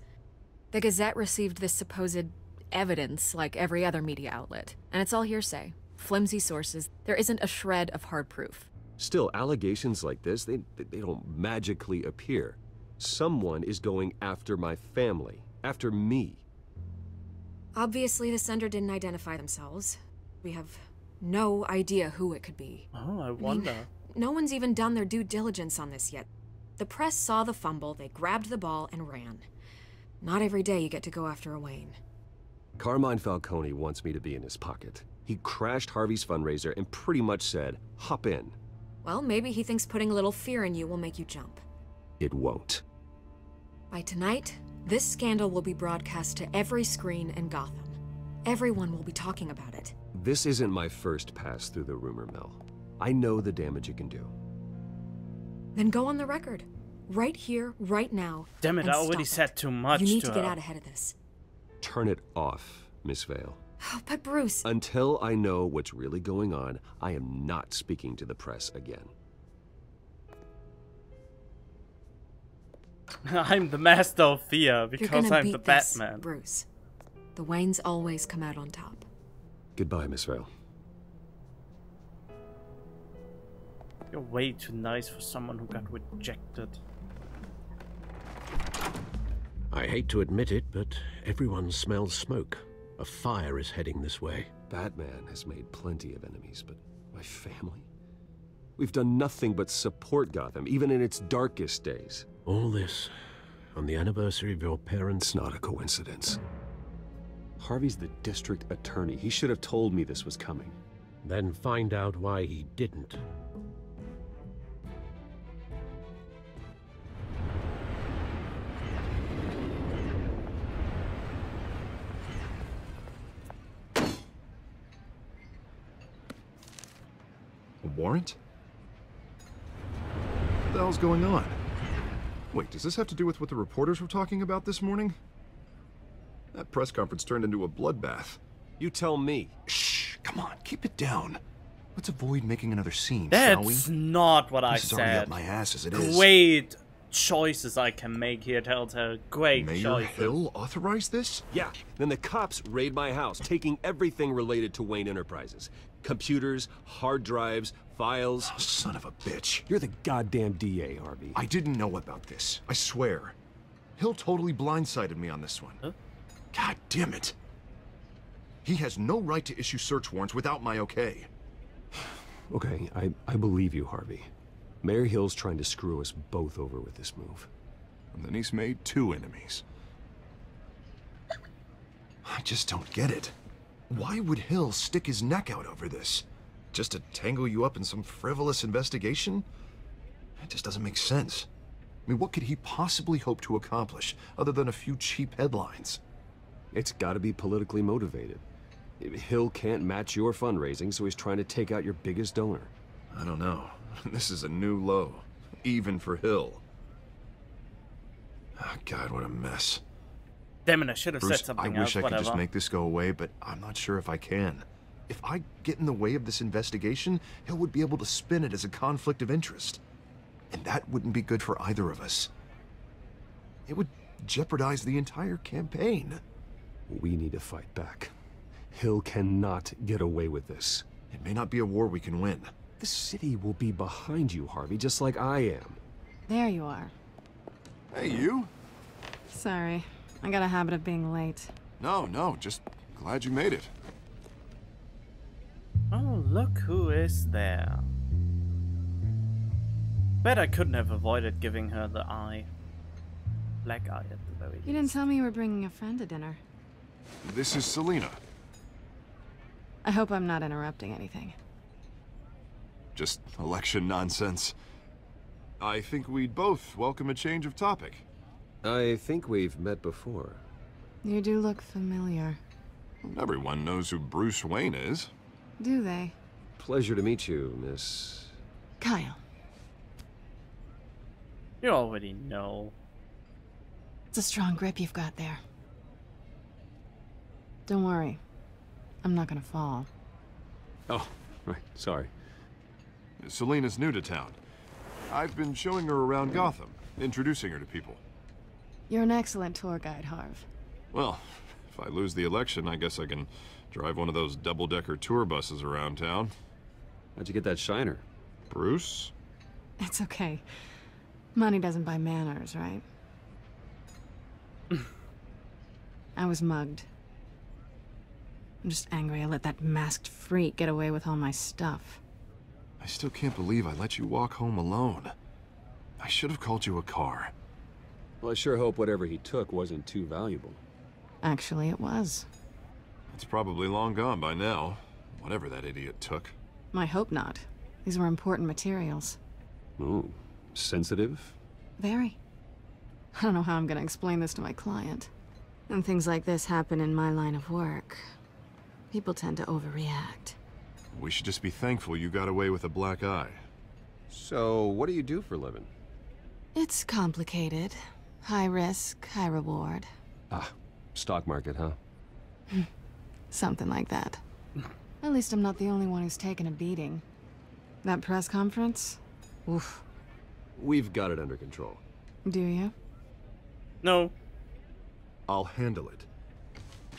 The Gazette received this supposed evidence like every other media outlet, and it's all hearsay. Flimsy sources. There isn't a shred of hard proof. Still, allegations like this, they don't magically appear. Someone is going after my family, after me. Obviously, the sender didn't identify themselves. We have no idea who it could be. Oh, I wonder. No one's even done their due diligence on this yet. The press saw the fumble, they grabbed the ball and ran. Not every day you get to go after a Wayne. Carmine Falcone wants me to be in his pocket. He crashed Harvey's fundraiser and pretty much said, hop in. Well, maybe he thinks putting a little fear in you will make you jump. It won't. By tonight, this scandal will be broadcast to every screen in Gotham. Everyone will be talking about it. This isn't my first pass through the rumor mill. I know the damage it can do. Then go on the record. Right here, right now. Damn it, I already said too much. You need to get out ahead of this. Turn it off, Miss Vale. Oh, but Bruce... Until I know what's really going on, I am not speaking to the press again. I'm the master of fear because I'm the this, Batman. Bruce. The Waynes always come out on top. Goodbye, Miss Vale. You're way too nice for someone who got rejected. I hate to admit it, but everyone smells smoke. A fire is heading this way. Batman has made plenty of enemies, but my family? We've done nothing but support Gotham, even in its darkest days. All this on the anniversary of your parents' It's not a coincidence. Harvey's the district attorney. He should have told me this was coming. Then find out why he didn't. A warrant? What the hell's going on? Wait, does this have to do with what the reporters were talking about this morning? That press conference turned into a bloodbath. You tell me. Shh, come on, keep it down. Let's avoid making another scene, shall we? That's not what I This is already said. up my ass as it is. Great choices I can make here, Telltale. Great Mayor choices. Hill authorized this? Yeah. Then the cops raid my house, taking everything related to Wayne Enterprises. Computers, hard drives, files. Oh, son of a bitch. You're the goddamn DA, Harvey. I didn't know about this. I swear. Hill totally blindsided me on this one. Huh? God damn it. He has no right to issue search warrants without my okay. Okay, I believe you, Harvey. Mayor Hill's trying to screw us both over with this move. And then he's made 2 enemies. I just don't get it. Why would Hill stick his neck out over this? Just to tangle you up in some frivolous investigation? It just doesn't make sense. I mean, what could he possibly hope to accomplish other than a few cheap headlines? It's gotta be politically motivated. Hill can't match your fundraising, so he's trying to take out your biggest donor. I don't know. This is a new low, even for Hill. Oh, God, what a mess. Damn it, I should have Bruce, said something I else. wish I could Whatever. just make this go away, but I'm not sure if I can. If I get in the way of this investigation, Hill would be able to spin it as a conflict of interest. And that wouldn't be good for either of us. It would jeopardize the entire campaign. We need to fight back. Hill cannot get away with this. It may not be a war we can win. The city will be behind you, Harvey, just like I am. There you are. Hey, you? Sorry. I got a habit of being late. No, just glad you made it. Oh, look who is there. Bet I couldn't have avoided giving her the eye. Black eye at the very least. You didn't tell me you were bringing a friend to dinner. This is Selina. I hope I'm not interrupting anything. Just election nonsense. I think we'd both welcome a change of topic. I think we've met before. You do look familiar. Everyone knows who Bruce Wayne is. Do they? Pleasure to meet you, Miss... Kyle. You already know. It's a strong grip you've got there. Don't worry. I'm not gonna fall. Oh, right, sorry. Selina's new to town. I've been showing her around Gotham, introducing her to people. You're an excellent tour guide, Harv. Well, if I lose the election, I guess I can drive one of those double-decker tour buses around town. How'd you get that shiner? Bruce? It's okay. Money doesn't buy manners, right? I was mugged. I'm just angry I let that masked freak get away with all my stuff. I still can't believe I let you walk home alone. I should have called you a car. Well, I sure hope whatever he took wasn't too valuable. Actually, it was. It's probably long gone by now, whatever that idiot took. I hope not. These were important materials. Ooh, sensitive? Very. I don't know how I'm gonna explain this to my client. And things like this happen in my line of work. People tend to overreact. We should just be thankful you got away with a black eye. So, what do you do for a living? It's complicated. High risk, high reward. Ah, stock market, huh? Something like that. At least I'm not the only one who's taken a beating. That press conference? Oof. We've got it under control. Do you? No. I'll handle it.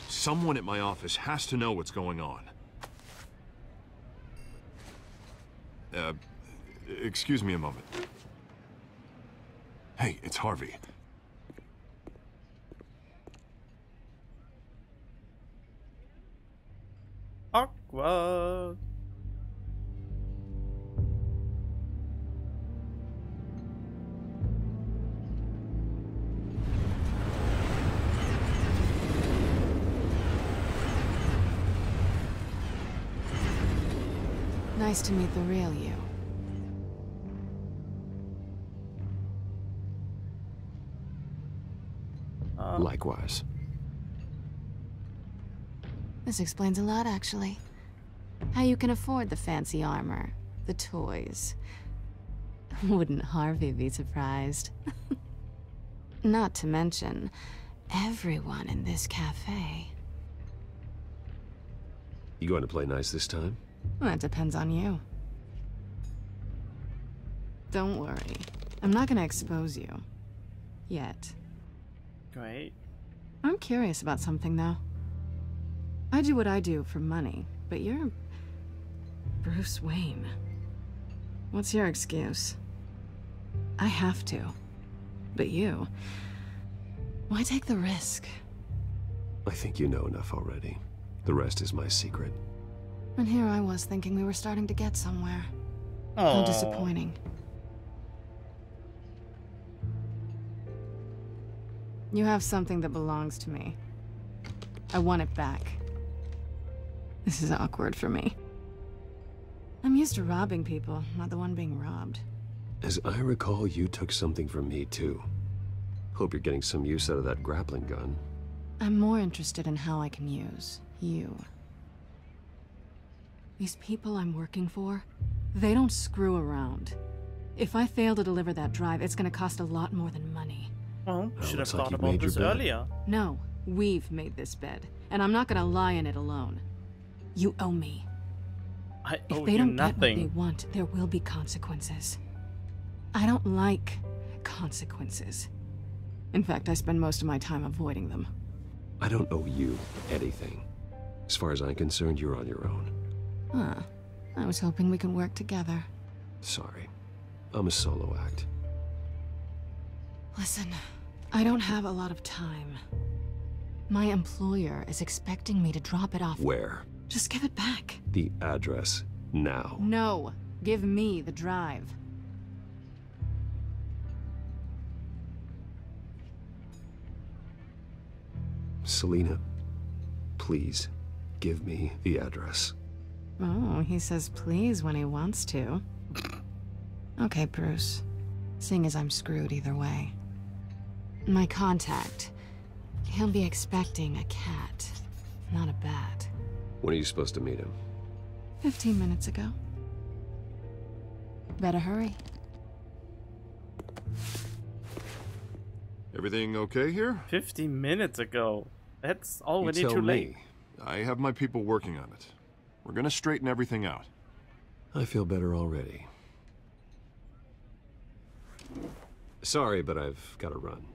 Someone at my office has to know what's going on. Excuse me a moment. Hey, it's Harvey. Awkward. Nice to meet the real you. Likewise. This explains a lot, actually. How you can afford the fancy armor, the toys. Wouldn't Harvey be surprised? Not to mention, everyone in this cafe. You going to play nice this time? Well, that depends on you. Don't worry. I'm not gonna expose you. Yet. Great. I'm curious about something, though. I do what I do for money, but you're... Bruce Wayne. What's your excuse? I have to. But you... Why take the risk? I think you know enough already. The rest is my secret. And here I was thinking we were starting to get somewhere. Oh. How disappointing. You have something that belongs to me. I want it back. This is awkward for me. I'm used to robbing people, not the one being robbed. As I recall, you took something from me, too. Hope you're getting some use out of that grappling gun. I'm more interested in how I can use you. These people I'm working for, they don't screw around. If I fail to deliver that drive, it's gonna cost a lot more than money. Well, should have looks like thought you about made your this bed. earlier. No, we've made this bed, and I'm not gonna lie in it alone. You owe me. I If owe they you don't get what they nothing. want, there will be consequences. I don't like consequences. In fact, I spend most of my time avoiding them. I don't owe you anything. As far as I'm concerned, you're on your own. Huh. I was hoping we could work together. Sorry. I'm a solo act. Listen, I don't have a lot of time. My employer is expecting me to drop it off. Where? Just give it back. The address. Now. No. Give me the drive. Selina, please, give me the address. Oh, he says please when he wants to. Okay, Bruce. Seeing as I'm screwed either way. My contact. He'll be expecting a cat, not a bat. When are you supposed to meet him? 15 minutes ago. Better hurry. Everything okay here? 50 minutes ago. That's already You tell too late. me. I have my people working on it. We're gonna straighten everything out. I feel better already. Sorry, but I've got to run.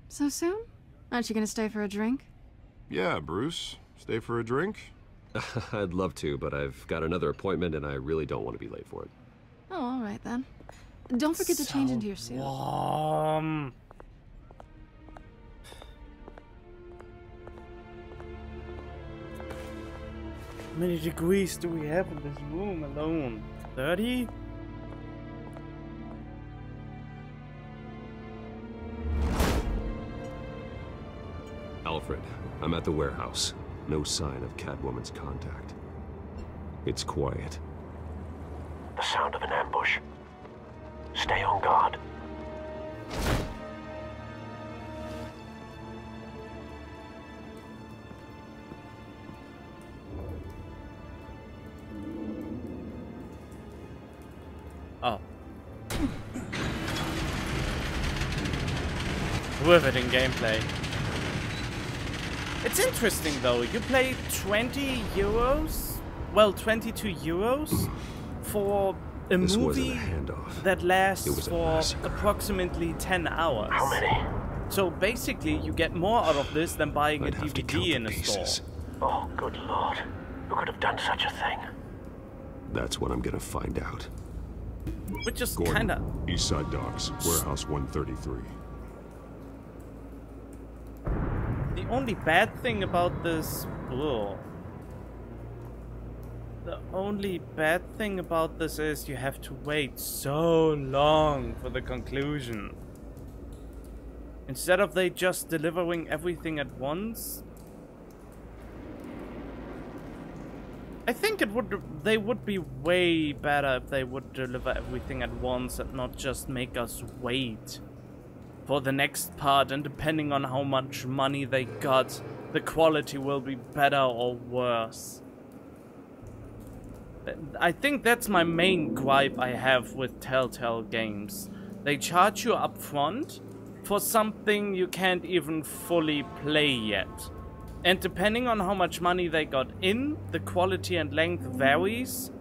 So soon? Aren't you gonna stay for a drink? Yeah, Bruce. Stay for a drink? I'd love to, but I've got another appointment and I really don't want to be late for it. Oh, all right then. Don't forget to change into your suit. How many degrees do we have in this room alone? 30? Alfred, I'm at the warehouse. No sign of Catwoman's contact. It's quiet. The sound of an ambush. Stay on guard. Oh. Riveting gameplay. It's interesting though, you pay 20 euros? Well, 22 euros for a This wasn't movie a handoff. that lasts It was a for massacre. approximately 10 hours. How many? So basically, you get more out of this than buying a I'd have to count DVD the in a pieces. store. Oh, good lord. Who could have done such a thing? That's what I'm gonna find out. Which is Gordon, kinda... Eastside Docks, Warehouse 133. The only bad thing about this... Ugh. The only bad thing about this is you have to wait so long for the conclusion. Instead of they just delivering everything at once. I think they would be way better if they would deliver everything at once and not just make us wait for the next part, and depending on how much money they got, the quality will be better or worse. I think that's my main gripe I have with Telltale games. They charge you up front for something you can't even fully play yet. And depending on how much money they got in, the quality and length varies.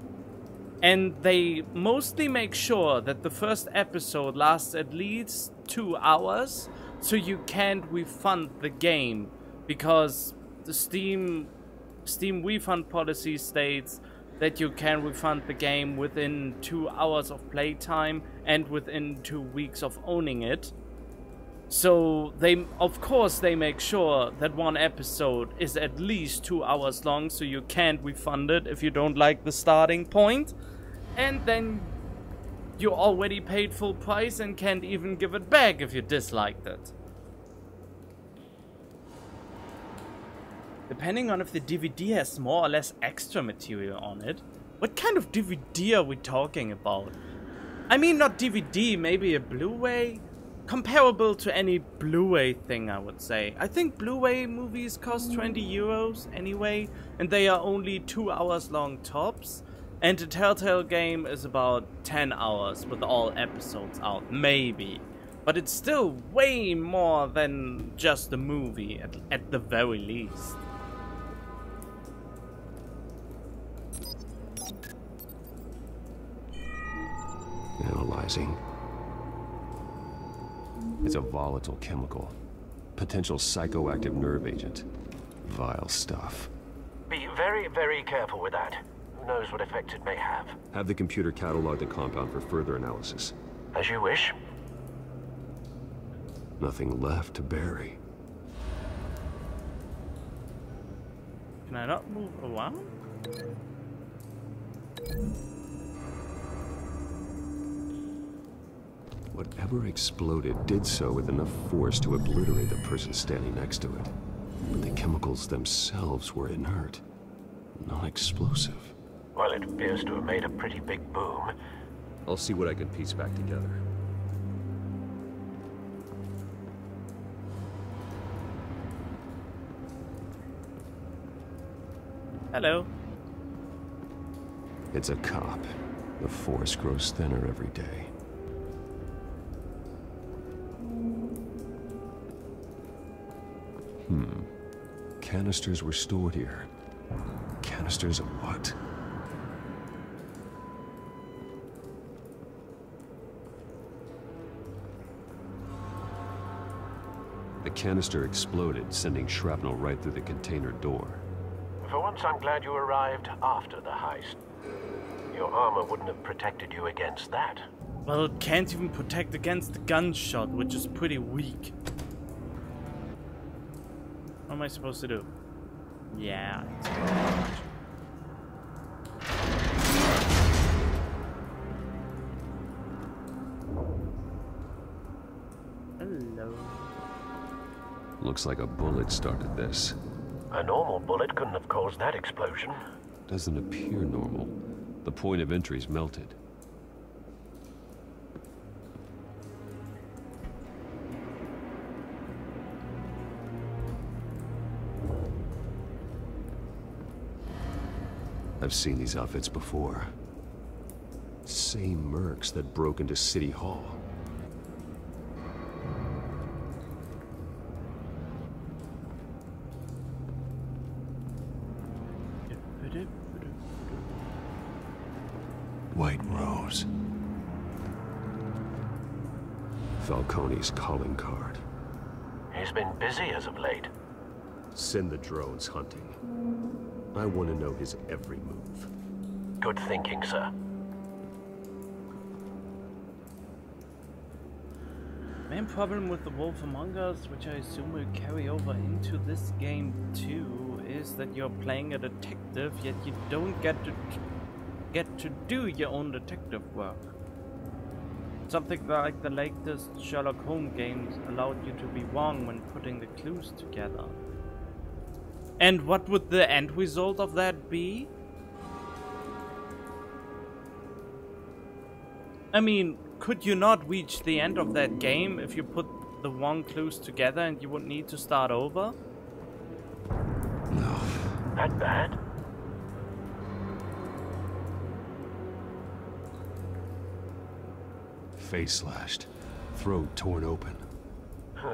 And they mostly make sure that the first episode lasts at least 2 hours, so you can't refund the game, because the Steam refund policy states that you can refund the game within 2 hours of playtime and within 2 weeks of owning it. So of course they make sure that one episode is at least 2 hours long, so you can't refund it if you don't like the starting point. And then you already paid full price and can't even give it back if you disliked it. Depending on if the DVD has more or less extra material on it. What kind of DVD are we talking about? I mean, not DVD, maybe a Blu-ray? Comparable to any Blu-ray thing, I would say. I think Blu-ray movies cost 20 euros anyway, and they are only 2 hours long tops. And the Telltale game is about 10 hours with all episodes out, maybe. But it's still way more than just a movie, at the very least. Analyzing. It's a volatile chemical. Potential psychoactive nerve agent. Vile stuff. Be very, very careful with that. Who knows what effect it may have. Have the computer catalog the compound for further analysis. As you wish. Nothing left to bury. Can I not move around? Whatever exploded did so with enough force to obliterate the person standing next to it. But the chemicals themselves were inert, non-explosive. Well, it appears to have made a pretty big boom. I'll see what I can piece back together. Hello. It's a cop. The force grows thinner every day. Canisters were stored here. Canisters of what? The canister exploded, sending shrapnel right through the container door. For once, I'm glad you arrived after the heist. Your armor wouldn't have protected you against that. Well, it can't even protect against the gunshot, which is pretty weak. What am I supposed to do? Yeah. Hello. Looks like a bullet started this. A normal bullet couldn't have caused that explosion. Doesn't appear normal. The point of entry's melted. I've seen these outfits before. Same mercs that broke into City Hall. White Rose. Falcone's calling card. He's been busy as of late. Send the drones hunting. I want to know his every move. Good thinking, sir. Main problem with the Wolf Among Us, which I assume will carry over into this game too, is that you're playing a detective, yet you don't get to do your own detective work. Something like the latest Sherlock Holmes games allowed you to be wrong when putting the clues together. And what would the end result of that be? I mean, could you not reach the end of that game if you put the wrong clues together and you would need to start over? No. That bad? Face slashed. Throat torn open.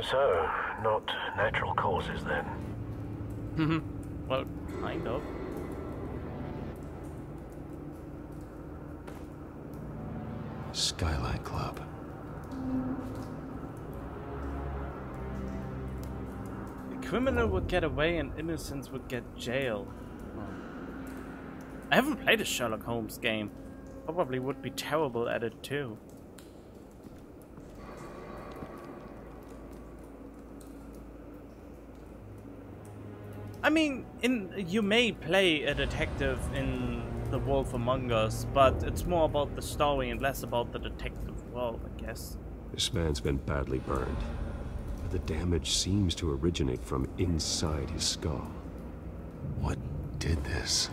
So, not natural causes then? Well, kind of. Skyline Club. The criminal would get away and innocents would get jailed. I haven't played a Sherlock Holmes game. Probably would be terrible at it too. I mean, you may play a detective in The Wolf Among Us, but it's more about the story and less about the detective world, I guess. This man's been badly burned. But the damage seems to originate from inside his skull. What did this?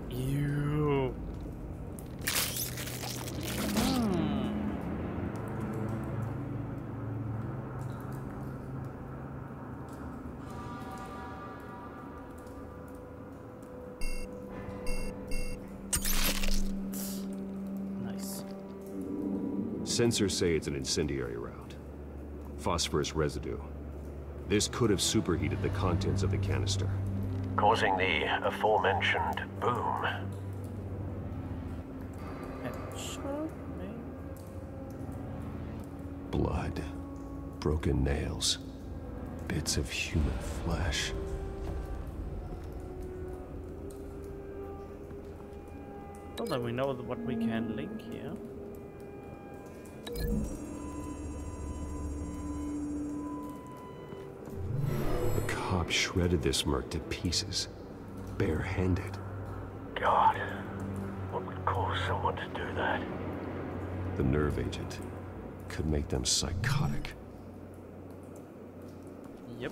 Ew. Sensors say it's an incendiary round. Phosphorus residue. This could have superheated the contents of the canister, causing the aforementioned boom. Blood. Broken nails. Bits of human flesh. Well, then we know what we can link here. The cop shredded this merc to pieces, bare-handed. God, what would cause someone to do that? The nerve agent could make them psychotic. Yep.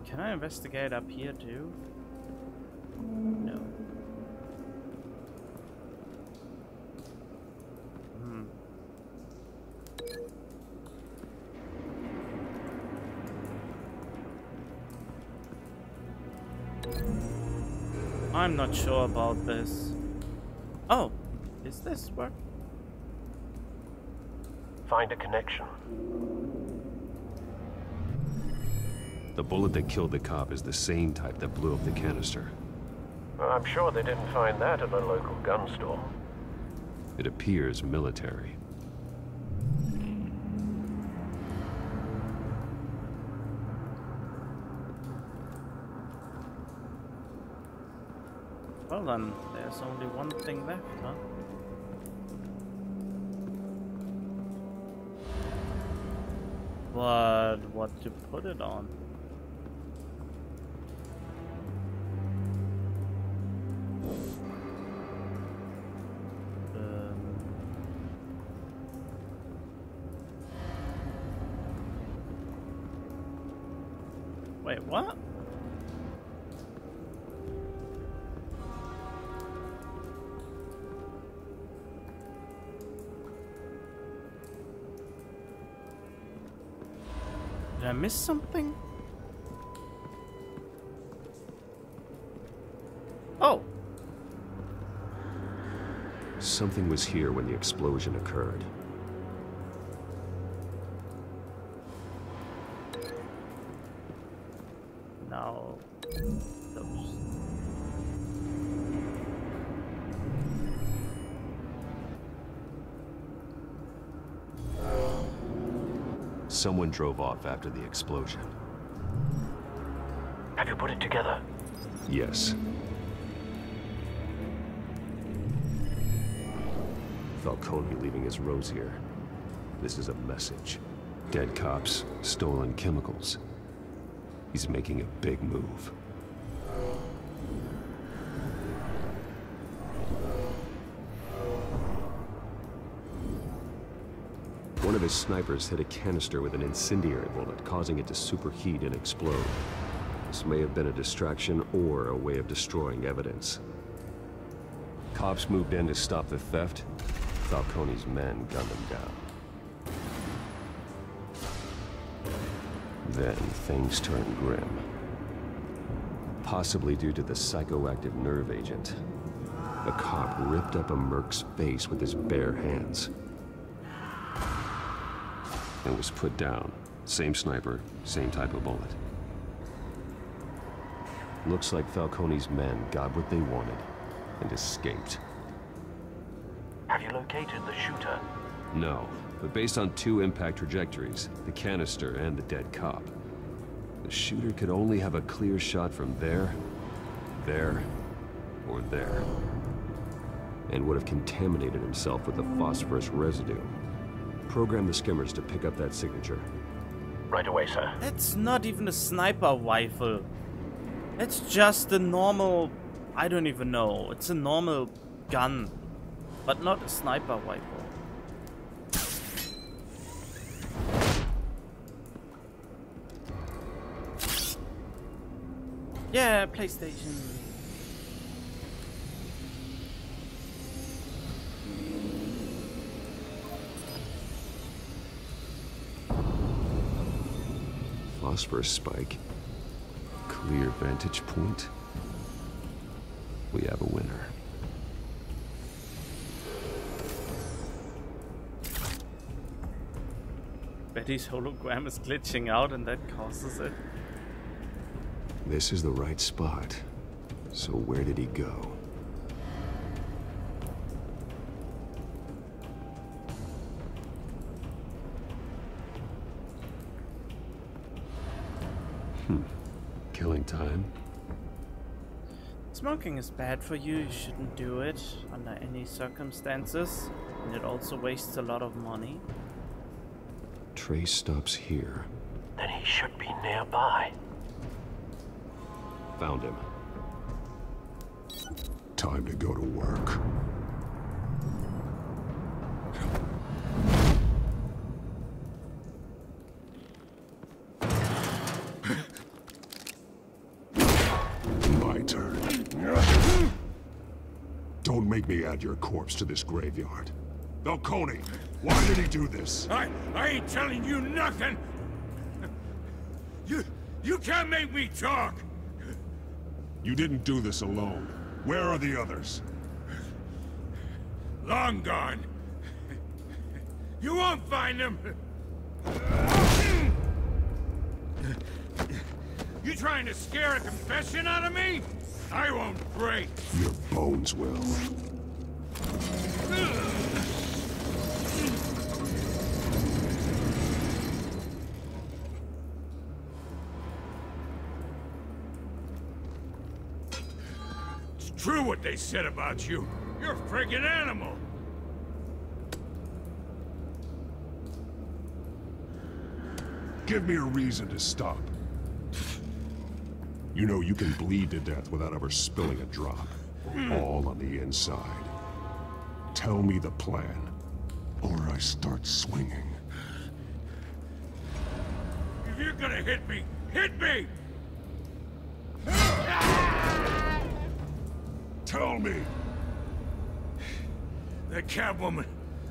Can I investigate up here too? No. I'm not sure about this. Oh, is this work? Find a connection. The bullet that killed the cop is the same type that blew up the canister. Well, I'm sure they didn't find that at a local gun store. It appears military. Well then, there's only one thing left, huh? But what to put it on? Wait, what? Did I miss something? Oh! Something was here when the explosion occurred. No. Someone drove off after the explosion. Have you put it together? Yes. Falcone leaving his rose here. This is a message. Dead cops, stolen chemicals. He's making a big move. One of his snipers hit a canister with an incendiary bullet, causing it to superheat and explode. This may have been a distraction or a way of destroying evidence. Cops moved in to stop the theft. Falcone's men gunned them down. Then things turned grim. Possibly due to the psychoactive nerve agent. A cop ripped up a merc's face with his bare hands. And was put down. Same sniper, same type of bullet. Looks like Falcone's men got what they wanted and escaped. Have you located the shooter? No, but based on 2 impact trajectories, the canister and the dead cop, the shooter could only have a clear shot from there, or there, and would have contaminated himself with the phosphorus residue. Program the skimmers to pick up that signature. Right away, sir. That's not even a sniper rifle. It's just a normal... I don't even know. It's a normal gun, but not a sniper rifle. Yeah, PlayStation. Phosphorus spike. Clear vantage point. We have a winner. Betty's hologram is glitching out and that causes it. This is the right spot. So where did he go? Killing time? Smoking is bad for you. You shouldn't do it under any circumstances. And it also wastes a lot of money. Trace stops here. Then he should be nearby. Found him. Time to go to work. My turn. Don't make me add your corpse to this graveyard. Falcone, why did he do this? I ain't telling you nothing! You can't make me talk! You didn't do this alone. Where are the others? Long gone. You won't find them! You trying to scare a confession out of me? I won't break. Your bones will. It's true what they said about you. You're a friggin' animal. Give me a reason to stop. You know you can bleed to death without ever spilling a drop. All on the inside. Tell me the plan, or I start swinging. If you're gonna hit me, hit me! Tell me! The cabwoman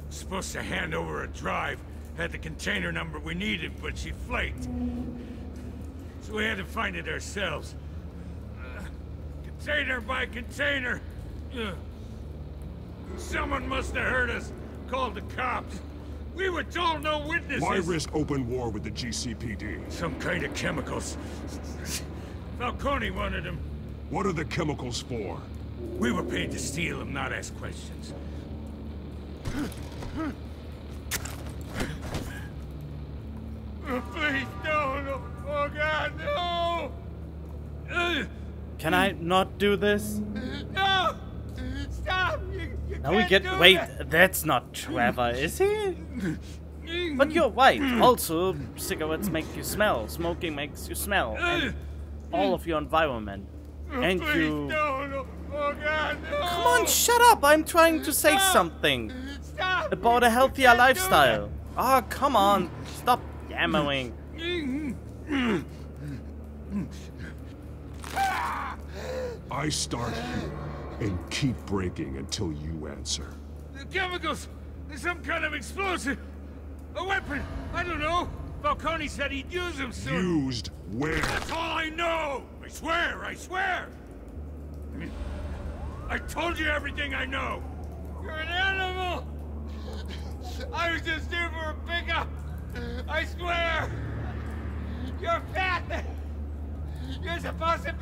was supposed to hand over a drive. Had the container number we needed, but she flaked. So we had to find it ourselves. Container by container. Someone must have heard us. Called the cops. We were told no witnesses. Why risk open war with the GCPD? Some kind of chemicals. Falcone wanted them. What are the chemicals for? We were paid to steal them, not ask questions. Please, no. Oh, God, no! Can I not do this? No! Stop! You Now we get... Wait, that's not Trevor, is he? But you're right. Also, cigarettes make you smell. Smoking makes you smell. And all of your environment. And you... Oh, God, no. Come on, shut up! I'm trying to say something. About a healthier lifestyle. Ah, oh, come on. Stop yammering. I start here and keep breaking until you answer. The chemicals! There's some kind of explosive! A weapon! I don't know! Falcone said he'd use them soon! Used where? That's all I know! I swear! I swear! I told you everything I know! You're an animal! I was just here for a pickup! I swear! You're fat! You're supposed to...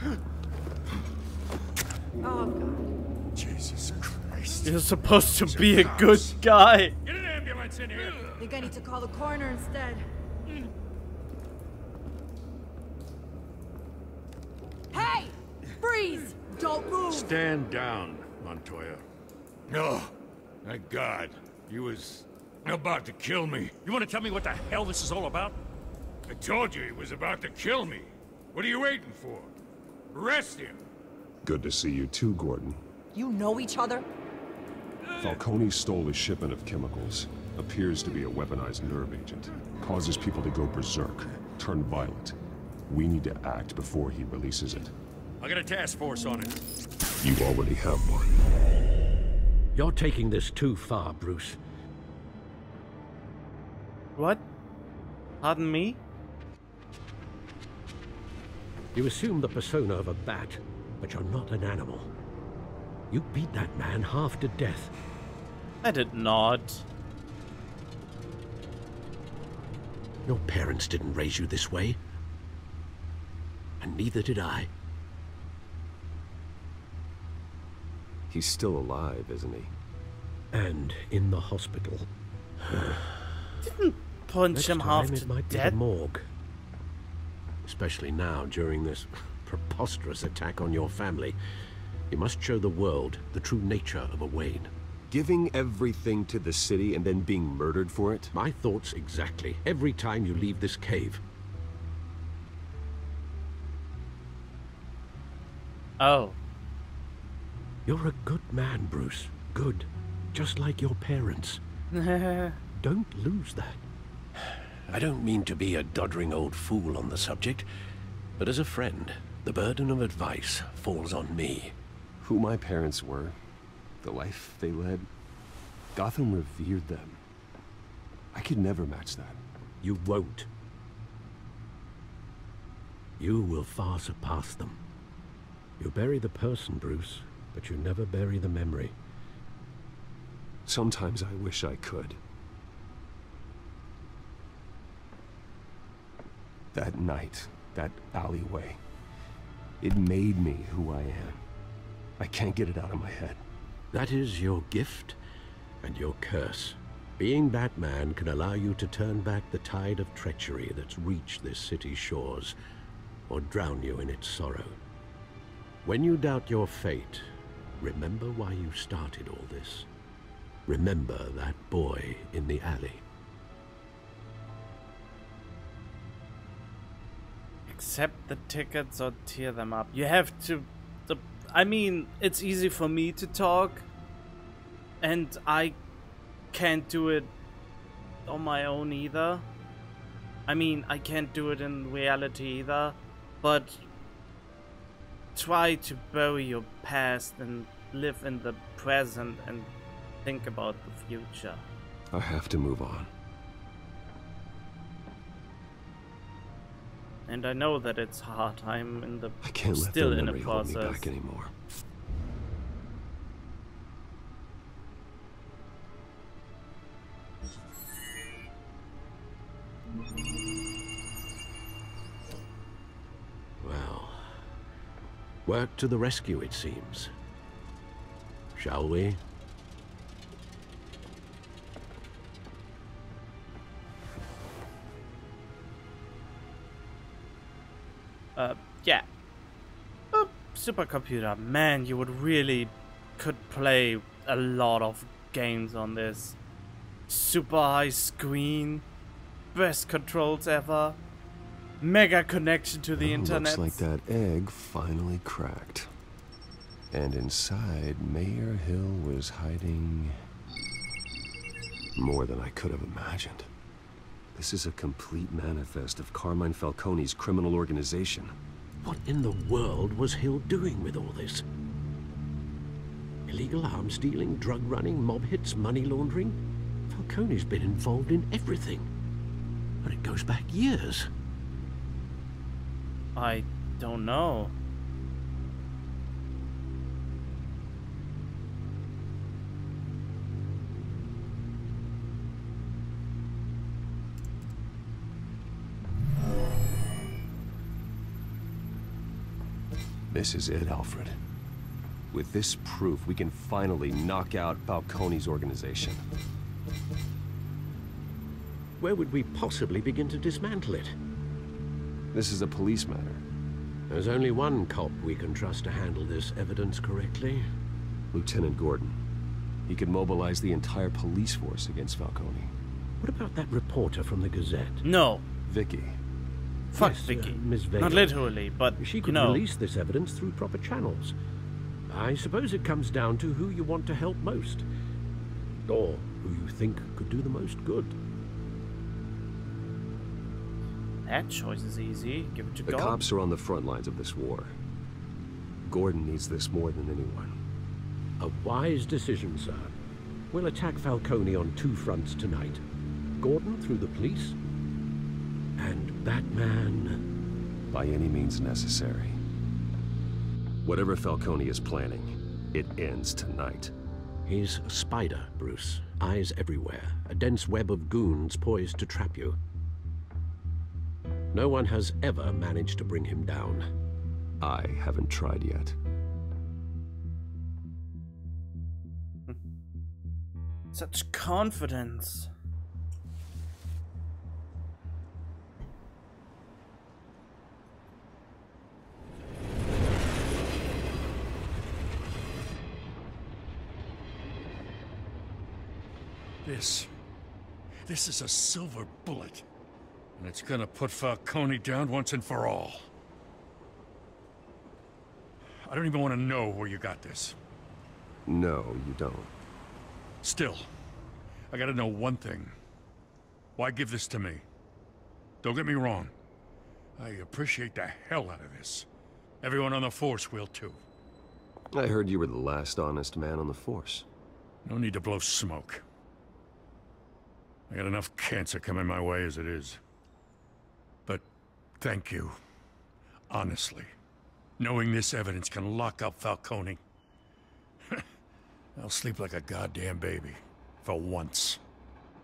Oh, God. Jesus Christ. You're supposed to be a good guy. Get an ambulance in here! I think I need to call the coroner instead. Hey! Freeze! Don't move! Stand down, Montoya. No. Thank God. He was about to kill me. You want to tell me what the hell this is all about? I told you he was about to kill me. What are you waiting for? Arrest him. Good to see you too, Gordon. You know each other? Falcone stole a shipment of chemicals. Appears to be a weaponized nerve agent. Causes people to go berserk, turn violent. We need to act before he releases it. I got a task force on it. You already have one. You're taking this too far, Bruce. What? Pardon me? You assume the persona of a bat, but you're not an animal. You beat that man half to death. I did not. Your parents didn't raise you this way. And neither did I. He's still alive, isn't he? And in the hospital. Didn't punch him half it to might be death. the morgue. Especially now, during this preposterous attack on your family. You must show the world the true nature of a Wayne. Giving everything to the city and then being murdered for it? My thoughts exactly. Every time you leave this cave. Oh. You're a good man, Bruce. Good. Just like your parents. Don't lose that. I don't mean to be a doddering old fool on the subject, but as a friend, the burden of advice falls on me. Who my parents were, the life they led, Gotham revered them. I could never match that. You won't. You will far surpass them. You bury the person, Bruce, but you never bury the memory. Sometimes I wish I could. That night, that alleyway, it made me who I am. I can't get it out of my head. That is your gift and your curse. Being Batman can allow you to turn back the tide of treachery that's reached this city's shores, or drown you in its sorrow. When you doubt your fate, remember why you started all this. Remember that boy in the alley. Accept the tickets or tear them up. You have to... I mean, it's easy for me to talk, and I can't do it on my own either. I mean, I can't do it in reality either, but try to bury your past and live in the present and think about the future. I have to move on. And I know that it's hard. I'm in the I can't let still the in a memory hold me process. back anymore. Well, work to the rescue, it seems. Shall we? Yeah. A supercomputer. Man, you would really could play a lot of games on this. Super high screen. Best controls ever. Mega connection to the internet. Looks like that egg finally cracked. And inside, Mayor Hill was hiding more than I could have imagined. This is a complete manifest of Carmine Falcone's criminal organization. What in the world was Hill doing with all this? Illegal arms dealing, drug running, mob hits, money laundering? Falcone's been involved in everything. And it goes back years. I don't know. This is it, Alfred. With this proof, we can finally knock out Falcone's organization. Where would we possibly begin to dismantle it? This is a police matter. There's only one cop we can trust to handle this evidence correctly. Lieutenant Gordon. He could mobilize the entire police force against Falcone. What about that reporter from the Gazette? No. Vicky. Fuck Yes, Vicky. Miss Vale. Not literally, but she could release this evidence through proper channels. I suppose it comes down to who you want to help most. Or who you think could do the most good. That choice is easy. Give it to God. The cops are on the front lines of this war. Gordon needs this more than anyone. A wise decision, sir. We'll attack Falcone on two fronts tonight. Gordon through the police, and Batman... by any means necessary. Whatever Falcone is planning, it ends tonight. He's a spider, Bruce. Eyes everywhere. A dense web of goons poised to trap you. No one has ever managed to bring him down. I haven't tried yet. Such confidence. This is a silver bullet. And it's gonna put Falcone down once and for all. I don't even want to know where you got this. No, you don't. Still, I gotta know one thing. Why give this to me? Don't get me wrong. I appreciate the hell out of this. Everyone on the Force will too. I heard you were the last honest man on the Force. No need to blow smoke. I got enough cancer coming my way as it is. But thank you. Honestly. Knowing this evidence can lock up Falcone. I'll sleep like a goddamn baby. For once.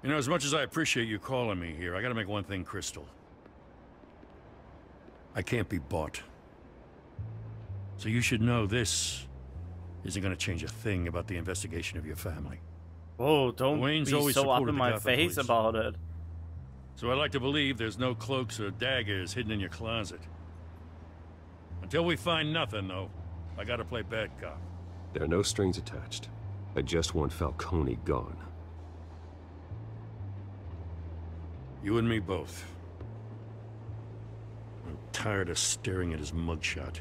You know, as much as I appreciate you calling me here, I gotta make one thing crystal. I can't be bought. So you should know this isn't gonna change a thing about the investigation of your family. Oh, don't Wayne's be always so up in supported the my Gotham face police. about it. So I like to believe there's no cloaks or daggers hidden in your closet. Until we find nothing, though, I gotta play bad cop. There are no strings attached. I just want Falcone gone. You and me both. I'm tired of staring at his mugshot.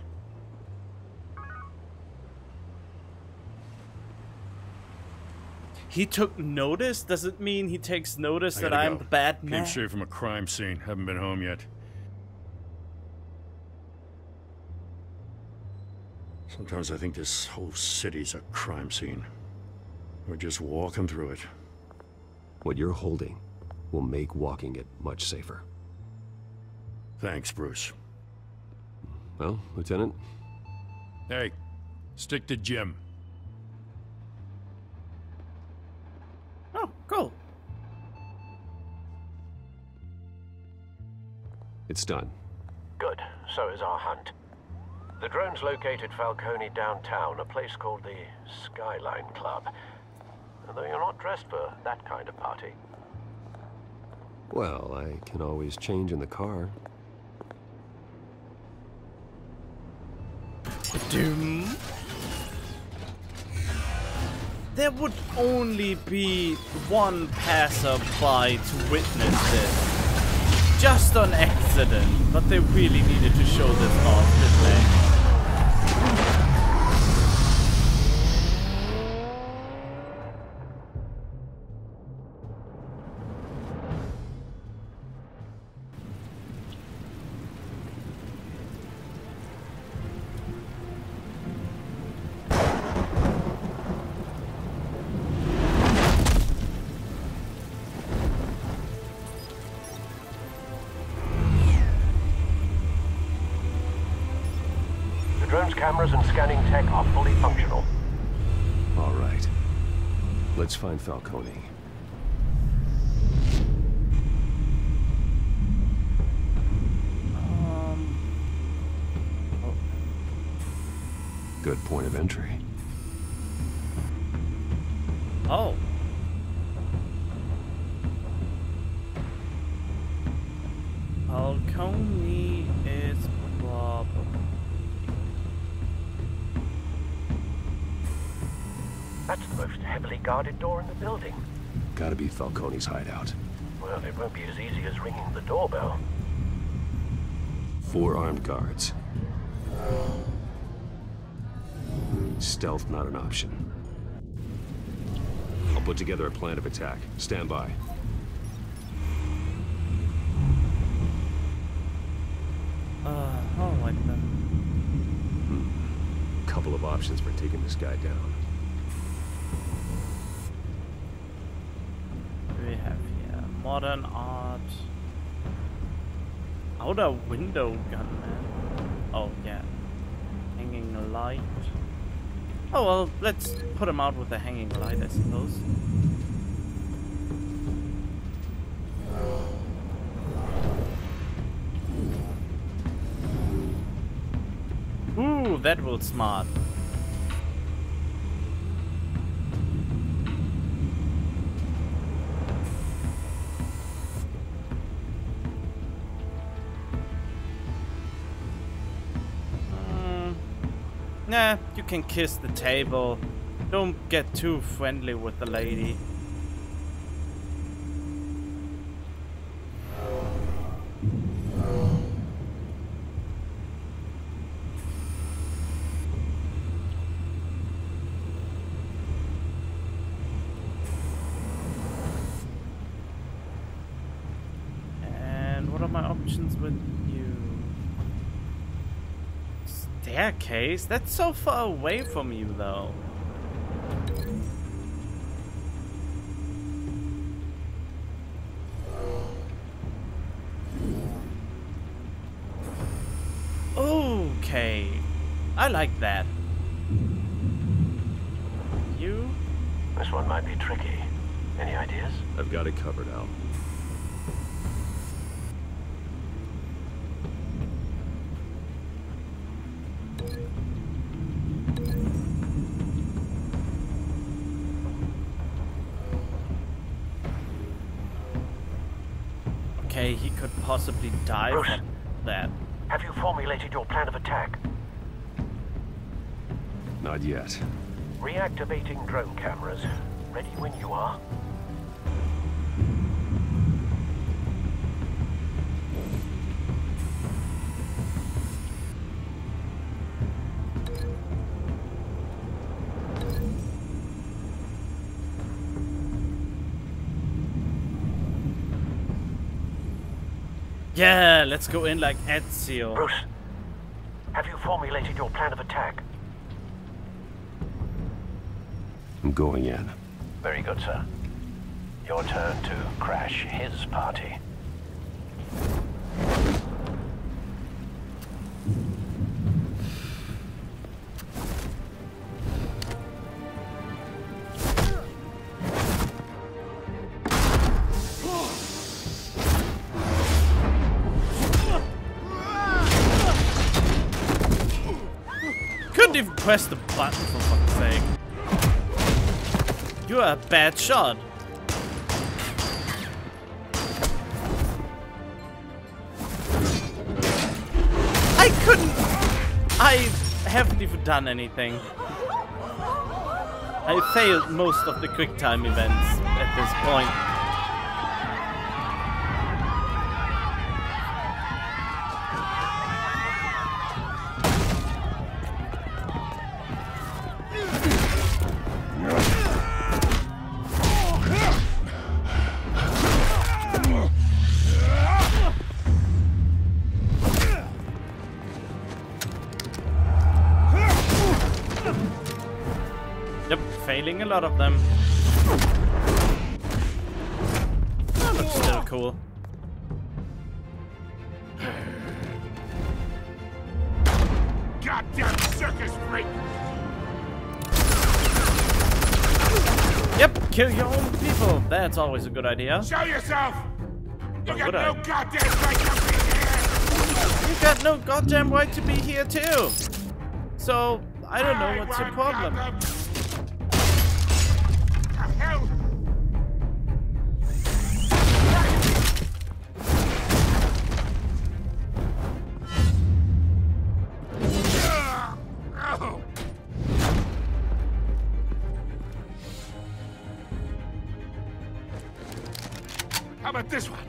He took notice? Does it mean he takes notice I that gotta I'm go. the bad Came man? straight from a crime scene. Haven't been home yet. Sometimes I think this whole city's a crime scene. We're just walking through it. What you're holding will make walking it much safer. Thanks, Bruce. Well, Lieutenant? Hey, stick to Jim. Oh, cool. It's done. Good. So is our hunt. The drones located Falcone downtown, a place called the Skyline Club. Though you're not dressed for that kind of party. Well, I can always change in the car. there would only be one passerby to witness this. Just on accident. But they really needed to show this off, didn't they? Drone's cameras and scanning tech are fully functional. All right. Let's find Falcone. Good point of entry. Oh. Falcone is probably... That's the most heavily guarded door in the building. Gotta be Falcone's hideout. Well, it won't be as easy as ringing the doorbell. 4 armed guards. Stealth not an option. I'll put together a plan of attack. Stand by. All right then. Couple of options for taking this guy down. We have here modern art. Outer window gunman. Oh yeah. Hanging light. Oh well, let's put him out with a hanging light, I suppose. Ooh, that was smart. Nah, you can kiss the table. Don't get too friendly with the lady. And what are my options with you? Staircase? That's so far away from you, though. Okay, I like that. You? This one might be tricky. Any ideas? I've got it covered, Al. Okay, he could possibly die Bruce, from that. Have you formulated your plan of attack? Not yet. Reactivating drone cameras. Ready when you are. Yeah, let's go in like Ezio. Bruce, have you formulated your plan of attack? I'm going in. Very good, sir. Your turn to crash his party. Couldn't even press the button for fuck's sake. You're a bad shot. I couldn't. I haven't even done anything. I failed most of the quick-time events at this point. Yep, failing a lot of them. But still cool. Goddamn circus freak! Yep, kill your own people. That's always a good idea. Show yourself! You Why got would no I? goddamn right to be here! You got no goddamn right to be here too. So, I don't know what's your problem. How about this one?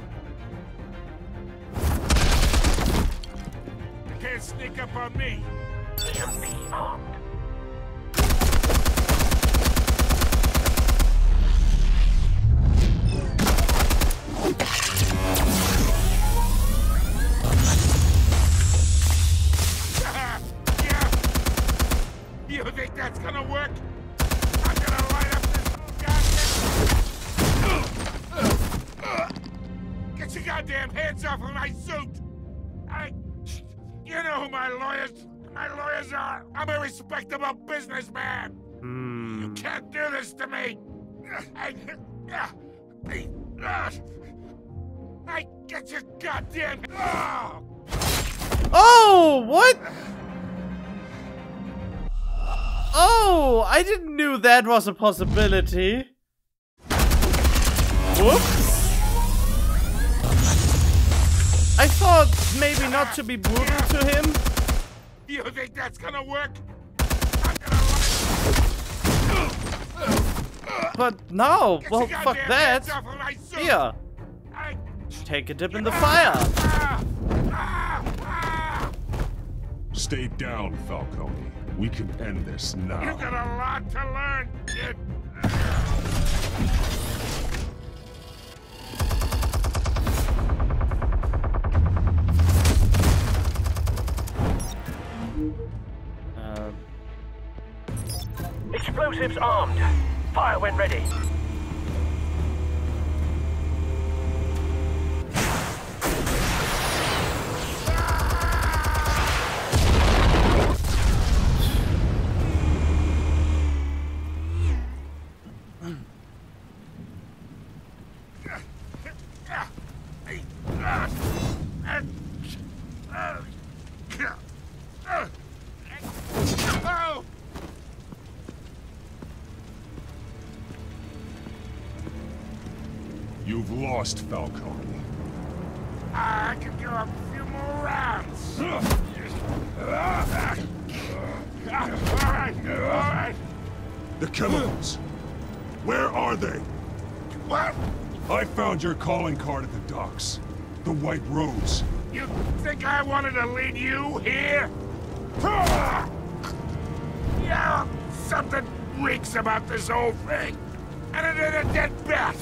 You can't sneak up on me. Be armed. Yeah. You think that's gonna work? I'm gonna light up this goddamn... Get your goddamn hands off of my suit! You know who my lawyers are! I'm a respectable businessman! You can't do this to me! I get your goddamn... Oh, what? Oh, I didn't know that was a possibility. Whoops. I thought maybe not to be brutal to him. You think that's gonna work? But no, well, fuck that. Here. Take a dip in the fire. Stay down, Falcone. We can end this now. You got a lot to learn, kid. Explosives armed. Fire when ready. You've lost, Falcone. I can go a few more rounds. All right. The chemicals. Where are they? What? I found your calling card at the docks. The White Rose. You think I wanted to lead you here? Yeah, something reeks about this whole thing. And it is a dead bat.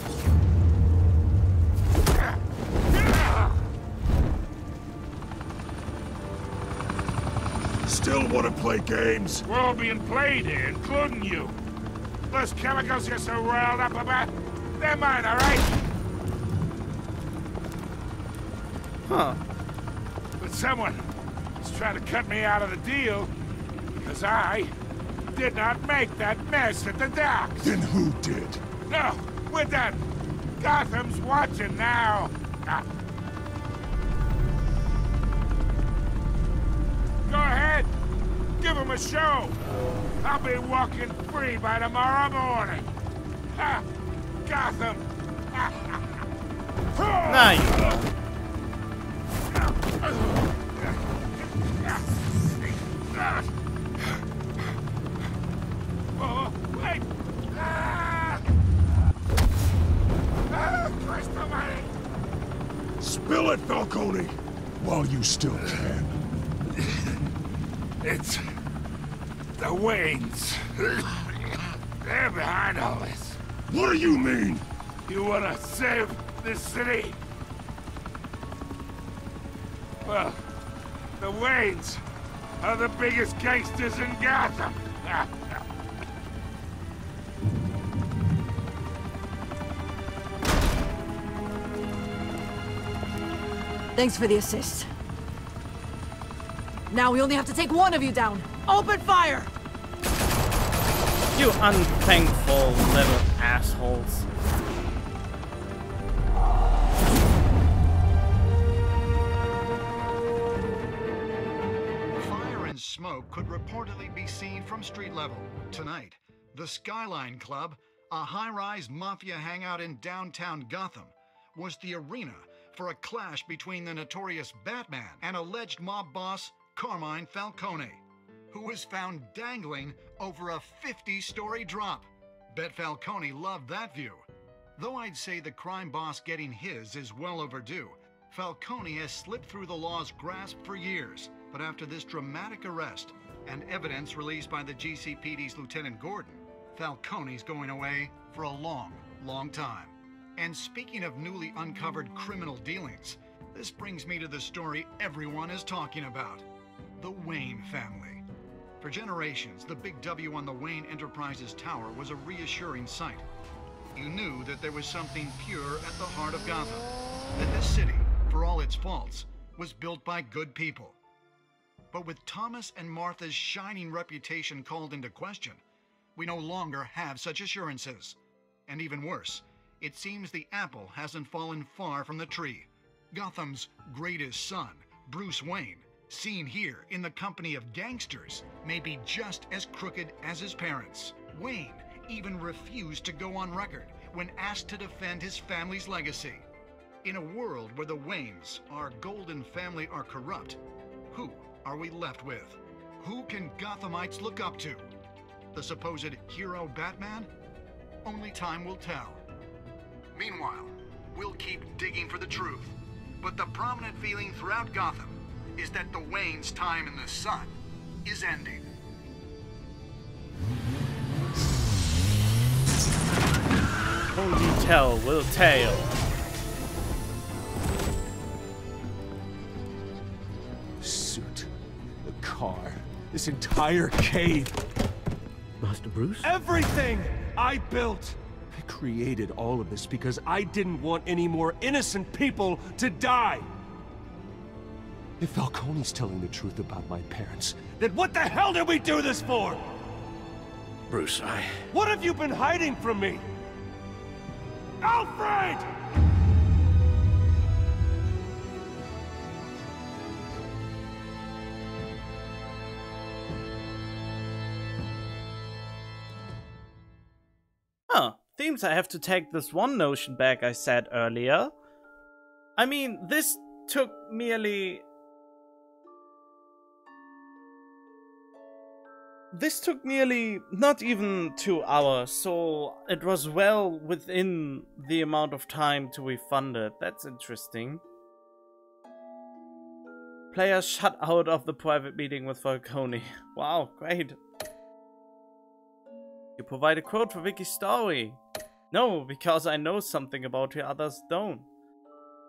Still want to play games? We're all being played here, including you. Those chemicals you're so riled up about, they're mine, all right? Huh. But someone is trying to cut me out of the deal because I did not make that mess at the docks. Then who did? No, we're done. Gotham's watching now. Go ahead. Give him a show. I'll be walking free by tomorrow morning. Ha! Gotham. Nice. Oh, wait. Spill it, Falcone! While you still can. It's... the Waynes. They're behind all this. What do you mean? You wanna save this city? Well, the Waynes are the biggest gangsters in Gotham. Thanks for the assist. Now we only have to take one of you down. Open fire! You unthankful little assholes. Fire and smoke could reportedly be seen from street level. Tonight, the Skyline Club, a high-rise mafia hangout in downtown Gotham, was the arena for a clash between the notorious Batman and alleged mob boss Carmine Falcone, who was found dangling over a 50-story drop. Bet Falcone loved that view. Though I'd say the crime boss getting his is well overdue, Falcone has slipped through the law's grasp for years. But after this dramatic arrest and evidence released by the GCPD's Lieutenant Gordon, Falcone's going away for a long, long time. And speaking of newly uncovered criminal dealings, this brings me to the story everyone is talking about. The Wayne family. For generations, the big W on the Wayne Enterprises Tower was a reassuring sight. You knew that there was something pure at the heart of Gotham. That this city, for all its faults, was built by good people. But with Thomas and Martha's shining reputation called into question, we no longer have such assurances. And even worse, it seems the apple hasn't fallen far from the tree. Gotham's greatest son, Bruce Wayne, seen here in the company of gangsters, may be just as crooked as his parents. Wayne even refused to go on record when asked to defend his family's legacy. In a world where the Waynes, our golden family, are corrupt, who are we left with? Who can Gothamites look up to? The supposed hero Batman? Only time will tell. Meanwhile, we'll keep digging for the truth. But the prominent feeling throughout Gotham is that the Waynes' time in the sun is ending. Who you tell will tell. Suit, the car, this entire cave. Master Bruce? Everything I built! I created all of this because I didn't want any more innocent people to die! If Falcone's telling the truth about my parents, then what the hell did we do this for? Bruce, What have you been hiding from me? Alfred! Huh. Seems I have to take this one notion back I said earlier. I mean, this took merely not even 2 hours, so it was well within the amount of time to refund it. That's interesting. Players shut out of the private meeting with Falcone. Wow, great. You provide a quote for Vicky's story. No, because I know something about you others don't.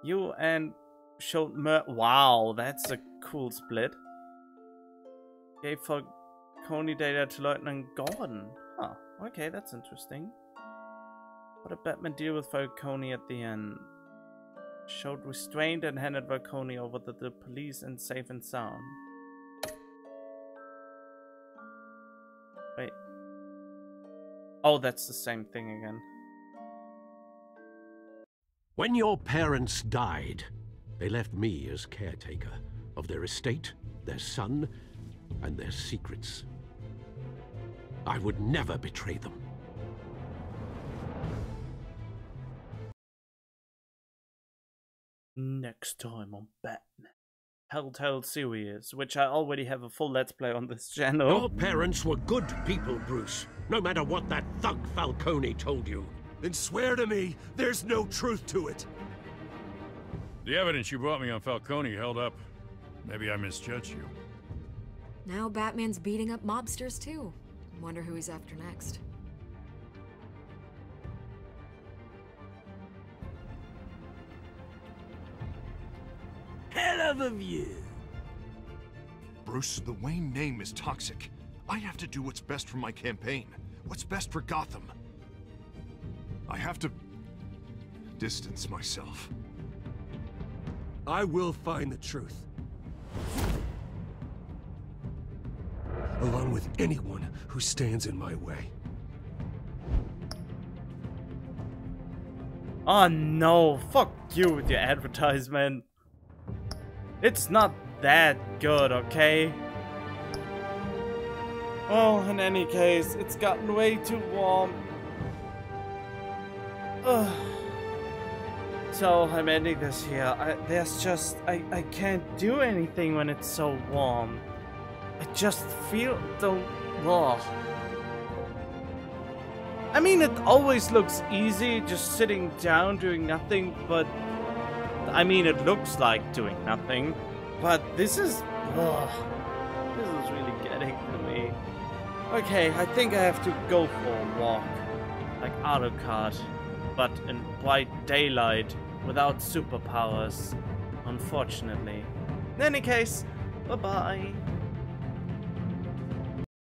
You and showed wow, that's a cool split. Gave Falcone data to Lieutenant Gordon. Huh, okay, that's interesting. What did Batman deal with Falcone at the end? Showed restraint and handed Falcone over to the police and safe and sound. Wait. Oh, that's the same thing again. When your parents died, they left me as caretaker of their estate, their son, and their secrets. I would never betray them. Next time on Batman Telltale Series, which I already have a full Let's Play on this channel. Your parents were good people, Bruce. No matter what that thug Falcone told you. Then swear to me there's no truth to it. The evidence you brought me on Falcone held up. Maybe I misjudged you. Now Batman's beating up mobsters too. Wonder who he's after next. Hell of a view. Bruce, the Wayne name is toxic. I have to do what's best for my campaign. What's best for Gotham. I have to distance myself. I will find the truth. Along with anyone who stands in my way. Oh no, fuck you with your advertisement. It's not that good, okay? Well, in any case, it's gotten way too warm. Ugh. So, I'm ending this here. I can't do anything when it's so warm. I just feel ugh. I mean, it always looks easy just sitting down doing nothing, but I mean, it looks like doing nothing. But this is really getting to me. Okay, I think I have to go for a walk. Like Alucard, but in bright daylight without superpowers, unfortunately. In any case, bye-bye.